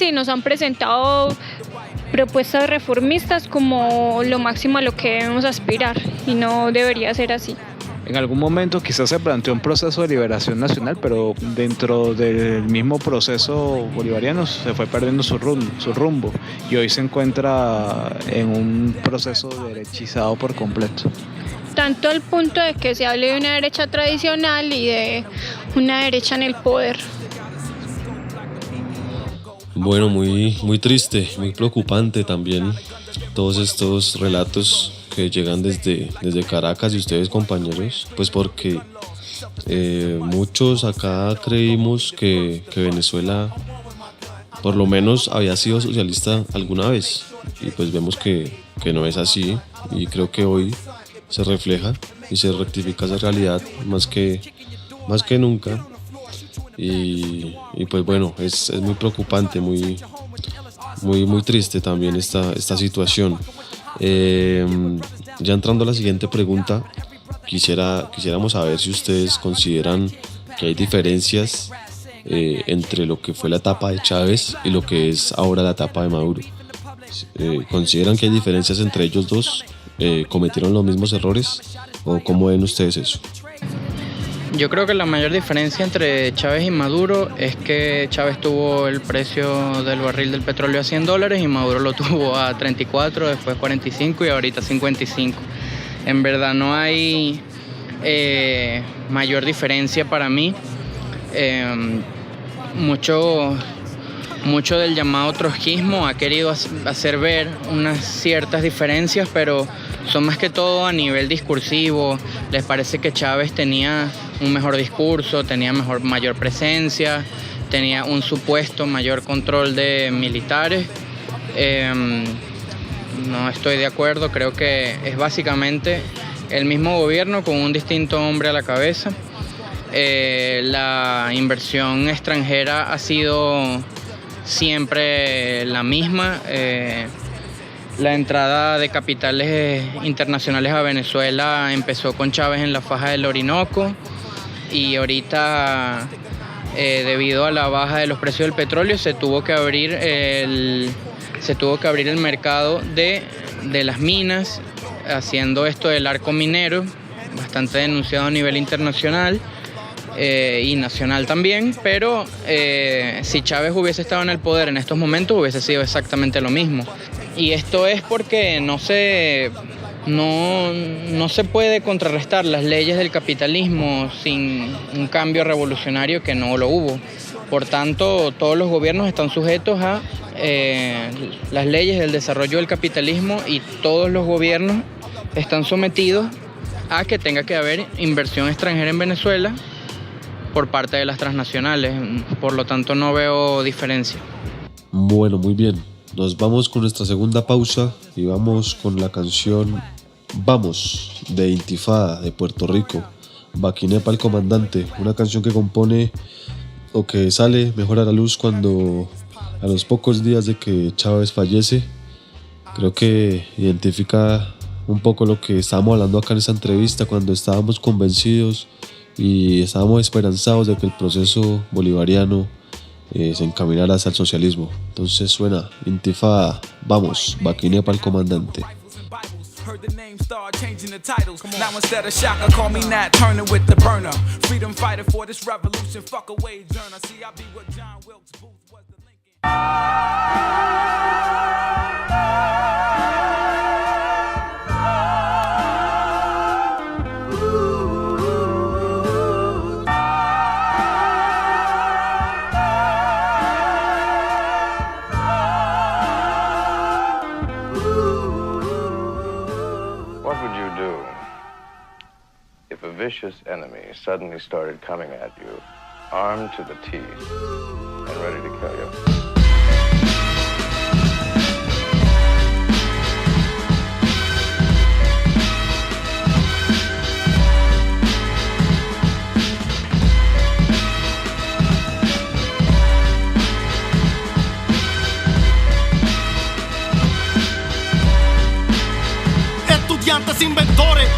S7: y nos han presentado propuestas reformistas como lo máximo a lo que debemos aspirar, y no debería ser así.
S6: En algún momento quizás se planteó un proceso de liberación nacional, pero dentro del mismo proceso bolivariano se fue perdiendo su rumbo, y hoy se encuentra en un proceso derechizado por completo.
S7: Tanto al punto de que se hable de una derecha tradicional y de una derecha en el poder.
S5: Bueno, muy triste, muy preocupante también todos estos relatos que llegan desde Caracas, y ustedes, compañeros, pues porque muchos acá creímos que Venezuela por lo menos había sido socialista alguna vez, y pues vemos que no es así, y creo que hoy se refleja y se rectifica esa realidad más que nunca. Y pues bueno, es muy preocupante, muy triste también esta situación. Ya entrando a la siguiente pregunta, quisiéramos saber si ustedes consideran que hay diferencias entre lo que fue la etapa de Chávez y lo que es ahora la etapa de Maduro. ¿Consideran que hay diferencias entre ellos dos? ¿Cometieron los mismos errores? ¿O cómo ven ustedes eso?
S8: Yo creo que la mayor diferencia entre Chávez y Maduro es que Chávez tuvo el precio del barril del petróleo a $100 y Maduro lo tuvo a 34, después 45 y ahorita 55. En verdad no hay mayor diferencia para mí. Mucho del llamado trotskismo ha querido hacer ver unas ciertas diferencias, pero son más que todo a nivel discursivo. Les parece que Chávez tenía un mejor discurso, tenía mayor presencia, tenía un supuesto mayor control de militares. No estoy de acuerdo, creo que es básicamente el mismo gobierno con un distinto hombre a la cabeza. La inversión extranjera ha sido siempre la misma. La entrada de capitales internacionales a Venezuela empezó con Chávez en la faja del Orinoco, y ahorita debido a la baja de los precios del petróleo se tuvo que abrir el mercado de las minas, haciendo esto del arco minero, bastante denunciado a nivel internacional y nacional también, pero si Chávez hubiese estado en el poder en estos momentos hubiese sido exactamente lo mismo. Y esto es porque no se puede contrarrestar las leyes del capitalismo sin un cambio revolucionario, que no lo hubo. Por tanto, todos los gobiernos están sujetos a las leyes del desarrollo del capitalismo y todos los gobiernos están sometidos a que tenga que haber inversión extranjera en Venezuela por parte de las transnacionales. Por lo tanto, no veo diferencia.
S5: Bueno, muy bien. Nos vamos con nuestra segunda pausa y vamos con la canción Vamos, de Intifada, de Puerto Rico. Baquiné pa'l comandante, una canción que compone o que sale mejor a la luz cuando a los pocos días de que Chávez fallece. Creo que identifica un poco lo que estábamos hablando acá en esta entrevista, cuando estábamos convencidos y estábamos esperanzados de que el proceso bolivariano se encaminara hacia el socialismo. Entonces suena Intifada, vamos, Baquiné pa'l comandante.
S4: Heard the name start changing the titles. Now instead of Shaka, call me Nat Turner with the burner. Freedom fighter for this revolution. Fuck away, Journal. See, I be what John Wilkes Booth was the Lincoln.
S11: If a vicious enemy suddenly started coming at you, armed to the teeth and ready to kill you?
S12: Estudiantes, inventores,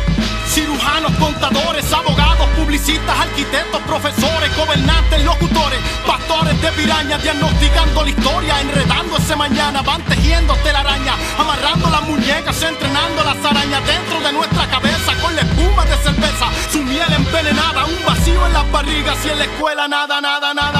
S12: cirujanos, contadores, abogados, publicistas, arquitectos, profesores, gobernantes, locutores, pastores de piraña, diagnosticando la historia, enredando ese mañana, van tejiendo telaraña, amarrando las muñecas, entrenando las arañas dentro de nuestra cabeza con la espuma de cerveza, su miel envenenada, un vacío en las barrigas y en la escuela nada,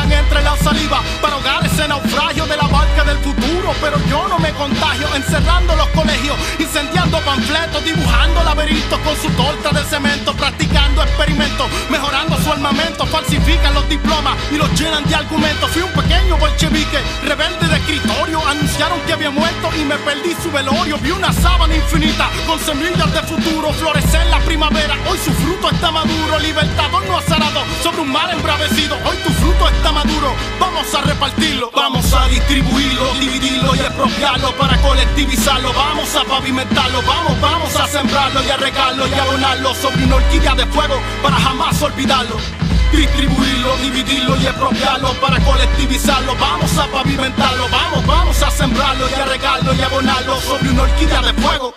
S12: entre la saliva para ahogar ese naufragio de la barca del futuro, pero yo no me contagio, encerrando los colegios, incendiando panfletos, dibujando laberintos con su torta de cemento, practicando experimentos, mejorando su armamento, falsifican los diplomas y los llenan de argumentos. Fui un pequeño bolchevique, rebelde de escritorio, anunciaron que había muerto y me perdí su velorio. Vi una sábana infinita con semillas de futuro florecer la primavera, hoy su fruto está maduro. Libertador no azarado sobre un mar embravecido, hoy tu fruto está maduro. Vamos a repartirlo, vamos a distribuirlo, dividirlo y expropiarlo para colectivizarlo. Vamos a pavimentarlo, vamos a sembrarlo y a regarlo y a abonarlo sobre una orquídea de fuego para jamás olvidarlo. Distribuirlo, dividirlo y expropiarlo para colectivizarlo. Vamos a pavimentarlo, vamos a sembrarlo y a regarlo y a abonarlo sobre una orquídea de fuego.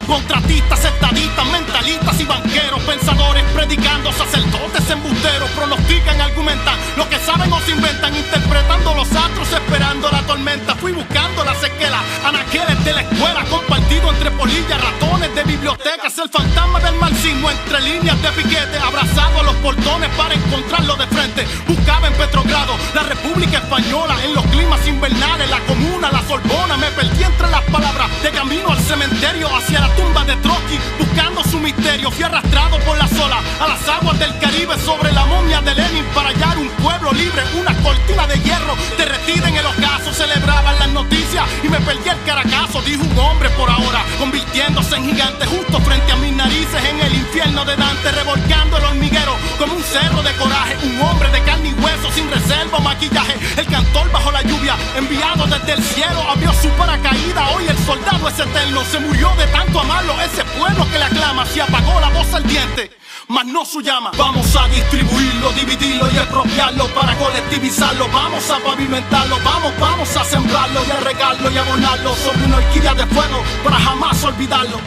S12: Contratistas, estadistas, mentalistas y banqueros, pensadores, predicando, sacerdotes, embusteros, pronostican, argumentan lo que saben o se inventan, interpretando los astros, esperando la tormenta. Fui buscando las esquelas, anaqueles de la escuela, compartido entre polillas, ratones de bibliotecas, el fantasma del marxismo entre líneas de piquete, abrazado a los portones para encontrarlo de frente. Buscaba en Petrogrado la República Española, en los climas invernales, la Comuna, la Sorbona. Me perdí entre las palabras, de camino al cementerio, hacia la tumba de Trotsky, buscando su misterio. Fui arrastrado por las olas a las aguas del Caribe, sobre la momia de Lenin para hallar un pueblo libre. Una cortina de hierro derretida en el ocaso, celebraban las noticias y me perdí el caracazo. Dijo un hombre por ahora, convirtiéndose en gigante justo frente a mis narices, en el infierno de Dante, revolcando el hormiguero como un cerro de coraje. Un hombre de carne y hueso, sin reserva o maquillaje, el cantor bajo la lluvia, enviado desde el cielo, abrió su paracaídas. Hoy el soldado es eterno, se murió de tanto amarlo, ese pueblo que le aclama. Se apagó la voz ardiente, mas no su llama. Vamos a distribuirlo, dividirlo y expropiarlo para colectivizarlo. Vamos a pavimentarlo, vamos a sembrarlo y a regarlo y abonarlo sobre una orquídea de fuego para jamás olvidarlo.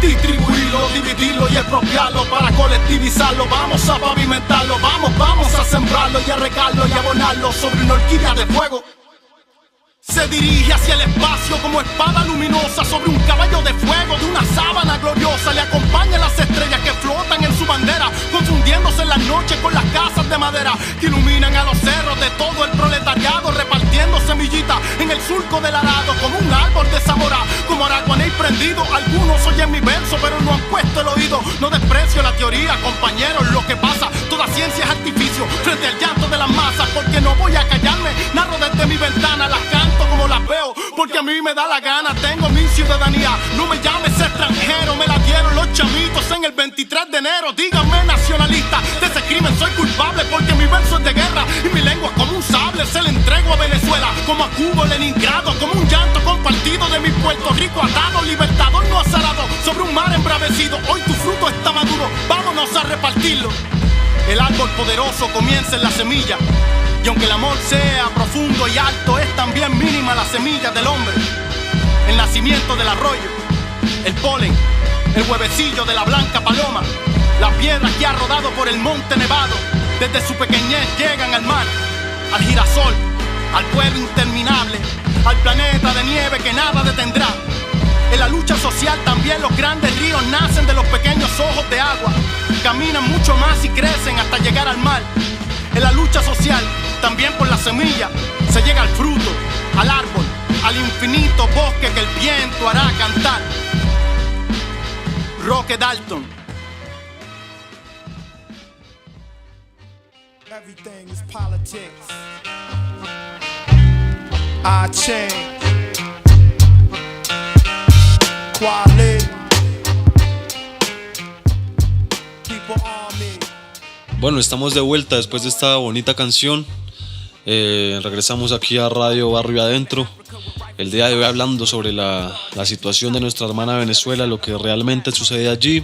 S12: Distribuirlo, dividirlo y expropiarlo para colectivizarlo. Vamos a pavimentarlo, vamos a sembrarlo y a regarlo y abonarlo sobre una orquídea de fuego. Se dirige hacia el espacio como espada luminosa sobre un caballo de fuego de una sábana gloriosa. Le acompañan las estrellas que flotan en su bandera, confundiéndose en las noches con las casas de madera que iluminan a los cerros de todo el proletariado, repartiendo semillitas en el surco del arado como un árbol de Zamora, como araguaney prendido. Algunos oyen mi verso pero no han puesto el oído. No desprecio la teoría, compañeros, lo que pasa, toda ciencia es artificio frente al llanto de las masas, porque no voy a callarme. Narro desde mi ventana, las canto como a mí me da la gana. Tengo mi ciudadanía, no me llames extranjero. Me la dieron los chamitos en el 23 de enero. Díganme nacionalista, de ese crimen soy culpable, porque mi verso es de guerra y mi lengua es como un sable. Se le entrego a Venezuela, como a Cuba, Leningrado, como un llanto compartido de mi Puerto Rico atado. Libertador no azarado, sobre un mar embravecido. Hoy tu fruto está maduro, vámonos a repartirlo. El árbol poderoso comienza en la semilla, y aunque el amor sea profundo y alto, es también mínima la semilla del hombre. El nacimiento del arroyo, el polen, el huevecillo de la blanca paloma, la piedra que ha rodado por el monte nevado, desde su pequeñez llegan al mar, al girasol, al pueblo interminable, al planeta de nieve que nada detendrá. En la lucha social también los grandes ríos nacen de los pequeños ojos de agua, caminan mucho más y crecen hasta llegar al mar. En la lucha social, también por la semilla, se llega al fruto, al árbol, al infinito bosque que el viento hará cantar. Roque Dalton.
S13: Everything is politics. I change. Quality. People on me.
S5: Bueno, estamos de vuelta después de esta bonita canción. Regresamos aquí a Radio Barrio Adentro. El día de hoy hablando sobre la situación de nuestra hermana Venezuela, lo que realmente sucede allí,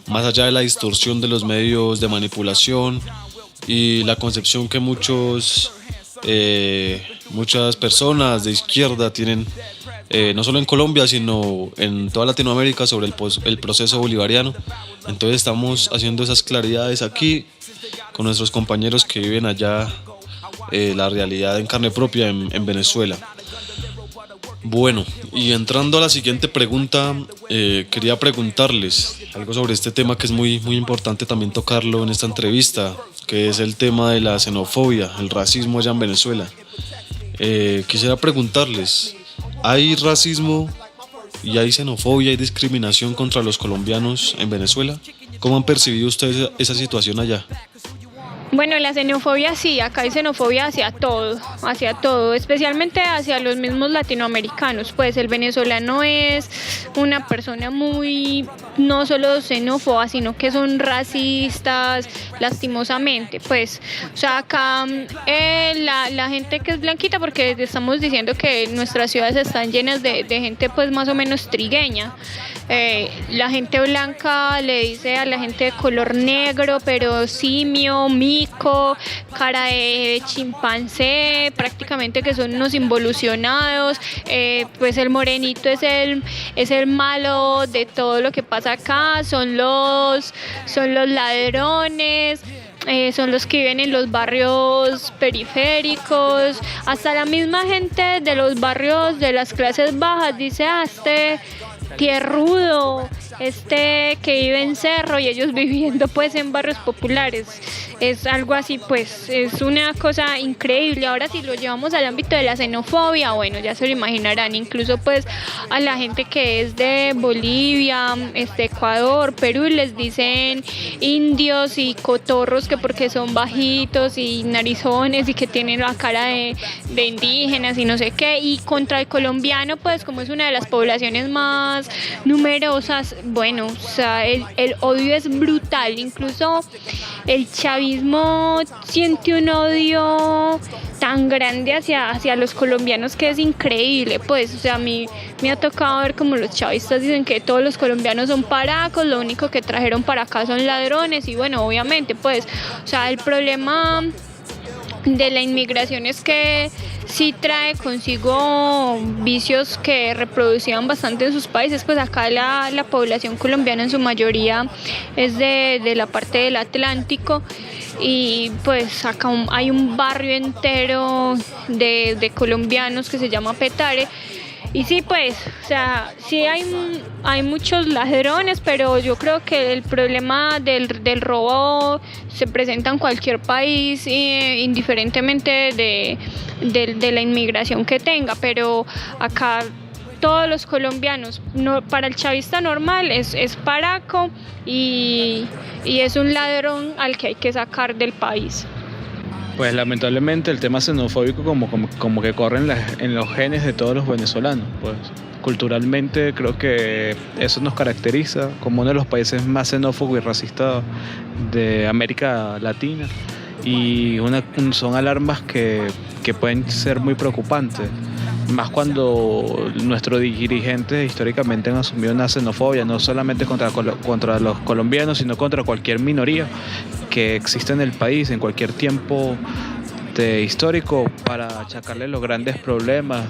S5: más allá de la distorsión de los medios de manipulación y la concepción que muchas personas de izquierda tienen, no solo en Colombia, sino en toda Latinoamérica, sobre el proceso bolivariano. Entonces estamos haciendo esas claridades aquí con nuestros compañeros que viven allá la realidad en carne propia en Venezuela. Bueno, y entrando a la siguiente pregunta, quería preguntarles algo sobre este tema que es muy, muy importante también tocarlo en esta entrevista, que es el tema de la xenofobia, el racismo allá en Venezuela. Quisiera preguntarles, ¿hay racismo y hay xenofobia y discriminación contra los colombianos en Venezuela? ¿Cómo han percibido ustedes esa situación allá?
S7: Bueno, la xenofobia sí, acá hay xenofobia hacia todo, especialmente hacia los mismos latinoamericanos. Pues el venezolano es una persona muy, no solo xenófoba, sino que son racistas, lastimosamente. Pues, o sea, acá la gente que es blanquita, porque estamos diciendo que nuestras ciudades están llenas de gente pues más o menos trigueña. La gente blanca le dice a la gente de color negro, pero simio, mico, cara de chimpancé, prácticamente que son unos involucionados. Pues el morenito es el malo de todo lo que pasa acá, son los ladrones. Son los que viven en los barrios periféricos. Hasta la misma gente de los barrios de las clases bajas dice, este tierrudo, que vive en Cerro, y ellos viviendo pues en barrios populares. Es algo así, pues es una cosa increíble. Ahora si lo llevamos al ámbito de la xenofobia, bueno, ya se lo imaginarán, incluso pues a la gente que es de Bolivia, Ecuador, Perú, les dicen indios y cotorros, que porque son bajitos y narizones y que tienen la cara de indígenas y no sé qué. Y contra el colombiano, pues como es una de las poblaciones más numerosas, bueno, o sea, el odio es brutal. Incluso el chavismo siente un odio tan grande hacia los colombianos que es increíble. Pues, o sea, a mí me ha tocado ver como los chavistas dicen que todos los colombianos son paracos, lo único que trajeron para acá son ladrones. Y bueno, obviamente, pues, o sea, el problema de la inmigración es que sí trae consigo vicios que reproducían bastante en sus países. Pues acá la población colombiana en su mayoría es de la parte del Atlántico, y pues acá hay un barrio entero de colombianos que se llama Petare. Y sí, pues, o sea, sí hay muchos ladrones, pero yo creo que el problema del robo se presenta en cualquier país, indiferentemente de la inmigración que tenga. Pero acá todos los colombianos, no, para el chavista normal es paraco y es un ladrón al que hay que sacar del país.
S6: Pues lamentablemente el tema xenofóbico como que corre en los genes de todos los venezolanos. Pues culturalmente creo que eso nos caracteriza como uno de los países más xenófobos y racistas de América Latina. Y son alarmas que pueden ser muy preocupantes, más cuando nuestros dirigentes históricamente han asumido una xenofobia, no solamente contra los colombianos, sino contra cualquier minoría que existe en el país en cualquier tiempo histórico, para achacarle los grandes problemas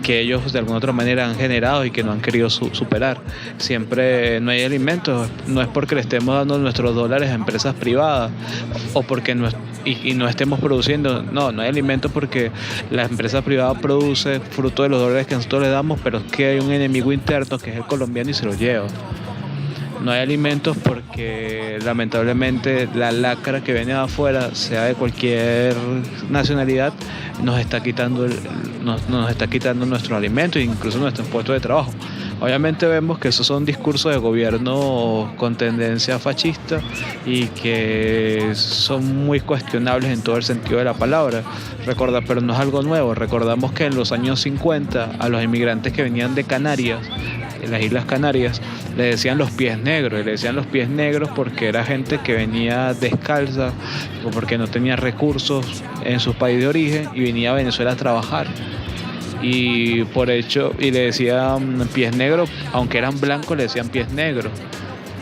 S6: que ellos de alguna otra manera han generado y que no han querido superar. Siempre no hay alimentos, no es porque le estemos dando nuestros dólares a empresas privadas o porque no estemos produciendo, no hay alimentos porque la empresa privada produce fruto de los dólares que nosotros le damos, pero es que hay un enemigo interno que es el colombiano y se lo lleva. No hay alimentos porque lamentablemente la lacra que viene de afuera, sea de cualquier nacionalidad, nos está quitando nuestros alimentos e incluso nuestros puestos de trabajo. Obviamente vemos que esos son discursos de gobierno con tendencia fascista y que son muy cuestionables en todo el sentido de la palabra. Pero no es algo nuevo. Recordamos que en los años 50 a los inmigrantes que venían de Canarias, en las Islas Canarias, le decían los pies negros, y le decían los pies negros porque era gente que venía descalza o porque no tenía recursos en su país de origen y venía a Venezuela a trabajar. Y le decían pies negros, aunque eran blancos le decían pies negros,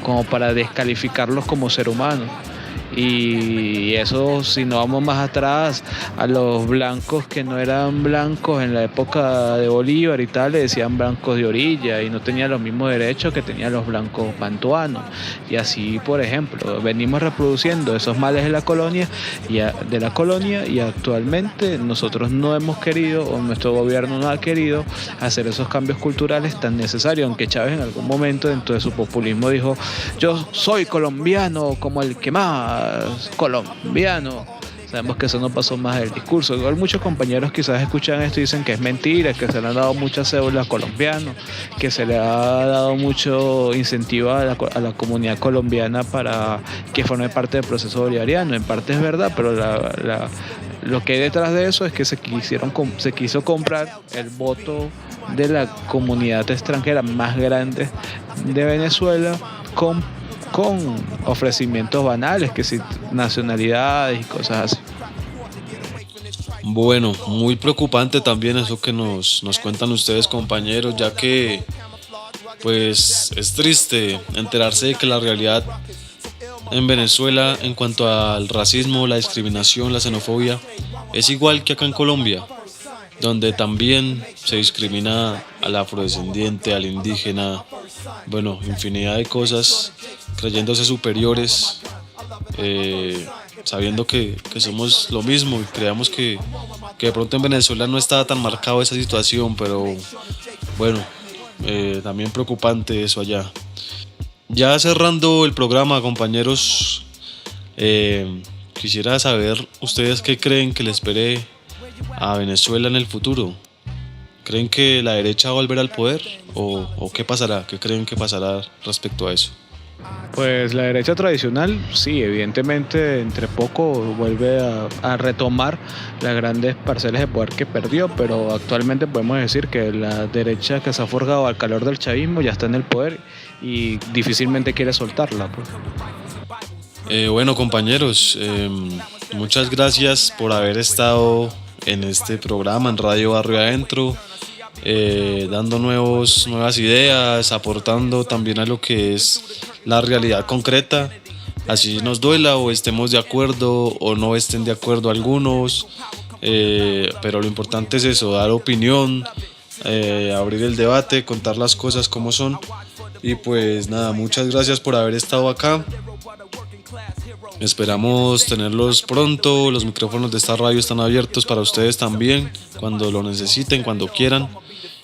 S6: como para descalificarlos como ser humano. Y eso, si no vamos más atrás, a los blancos que no eran blancos en la época de Bolívar y tal, le decían blancos de orilla y no tenían los mismos derechos que tenían los blancos pantuanos. Y así, por ejemplo, venimos reproduciendo esos males de la colonia y actualmente nosotros no hemos querido, o nuestro gobierno no ha querido hacer esos cambios culturales tan necesarios, aunque Chávez en algún momento dentro de su populismo dijo: yo soy colombiano como el que más colombiano. Sabemos que eso no pasó más del discurso. Igual muchos compañeros quizás escuchan esto y dicen que es mentira, que se le han dado muchas cédulas colombianos, que se le ha dado mucho incentivo a la comunidad colombiana para que forme parte del proceso bolivariano. En parte es verdad, pero lo que hay detrás de eso es que se quiso comprar el voto de la comunidad extranjera más grande de Venezuela con ofrecimientos banales, que si nacionalidades y cosas así.
S5: Bueno, muy preocupante también eso que nos cuentan ustedes, compañeros, ya que pues es triste enterarse de que la realidad en Venezuela en cuanto al racismo, la discriminación, la xenofobia es igual que acá en Colombia, donde también se discrimina al afrodescendiente, al indígena, bueno, infinidad de cosas, creyéndose superiores, sabiendo que somos lo mismo, y creamos que de pronto en Venezuela no estaba tan marcado esa situación, pero bueno, también preocupante eso allá. Ya cerrando el programa, compañeros, quisiera saber ustedes qué creen que le espere a Venezuela en el futuro. ¿Creen que la derecha va a volver al poder? ¿O qué pasará? ¿Qué creen que pasará respecto a eso?
S6: Pues la derecha tradicional, sí, evidentemente entre poco vuelve a retomar las grandes parcelas de poder que perdió, pero actualmente podemos decir que la derecha que se ha forjado al calor del chavismo ya está en el poder y difícilmente quiere soltarla, pues.
S5: Bueno, compañeros, muchas gracias por haber estado en este programa en Radio Barrio Adentro, dando nuevas ideas, aportando también a lo que es la realidad concreta, así nos duela o estemos de acuerdo o no estén de acuerdo algunos, pero lo importante es eso, dar opinión, abrir el debate, contar las cosas como son. Y pues nada, muchas gracias por haber estado acá. Esperamos tenerlos pronto. Los micrófonos de esta radio están abiertos para ustedes también, cuando lo necesiten, cuando quieran,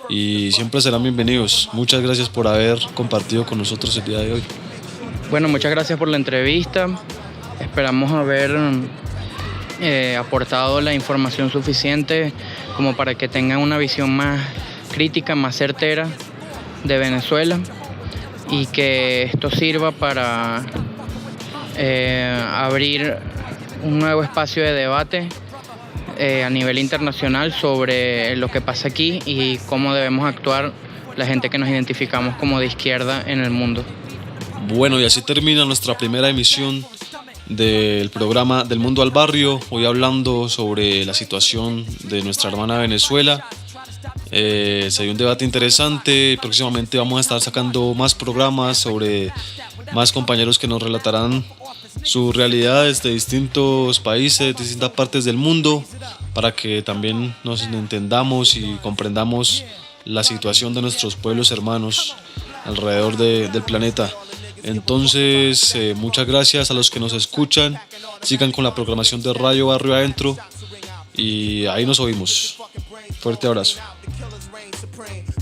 S5: y siempre serán bienvenidos. Muchas gracias por haber compartido con nosotros el día de hoy.
S8: Bueno, muchas gracias por la entrevista. Esperamos haber aportado la información suficiente como para que tengan una visión más crítica, más certera de Venezuela, y que esto sirva para abrir un nuevo espacio de debate a nivel internacional sobre lo que pasa aquí y cómo debemos actuar la gente que nos identificamos como de izquierda en el mundo.
S5: Bueno, y así termina nuestra primera emisión del programa Del Mundo al Barrio, hoy hablando sobre la situación de nuestra hermana Venezuela. Se dio un debate interesante y próximamente vamos a estar sacando más programas sobre más compañeros que nos relatarán sus realidades de distintos países, de distintas partes del mundo, para que también nos entendamos y comprendamos la situación de nuestros pueblos hermanos alrededor del planeta. Entonces, muchas gracias a los que nos escuchan. Sigan con la programación de Radio Barrio Adentro y ahí nos oímos. Fuerte abrazo.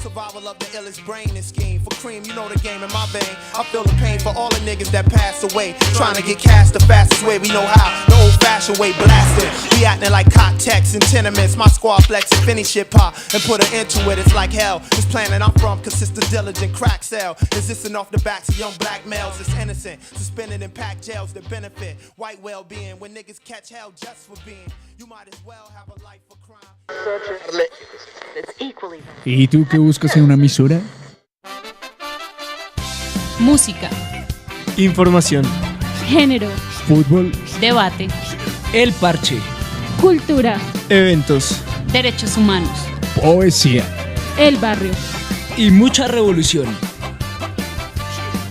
S12: Survival of the illest brain and scheme. For cream, you know the game in my vein. I feel the pain for all the niggas that pass away. Trying to get cast the fastest way we know how. The old fashioned way blasted. We acting like context and tenements. My squad flex and finish shit pop and put her into it. It's like hell. This planet I'm from consists of diligent crack sale. Resisting off the backs of young black males. It's innocent. Suspended in packed jails that benefit white well being. When niggas catch hell just for being. You might as well have a life for crime.
S1: ¿Y tú qué buscas en una emisora?
S2: Música,
S3: Información.
S2: género,
S1: Fútbol.
S2: debate,
S3: El Parche.
S2: cultura,
S3: Eventos.
S2: derechos humanos,
S1: Poesía.
S2: el barrio.
S3: Y mucha revolución.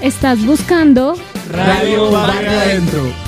S2: ¿Estás buscando?
S1: Radio Barrio Adentro.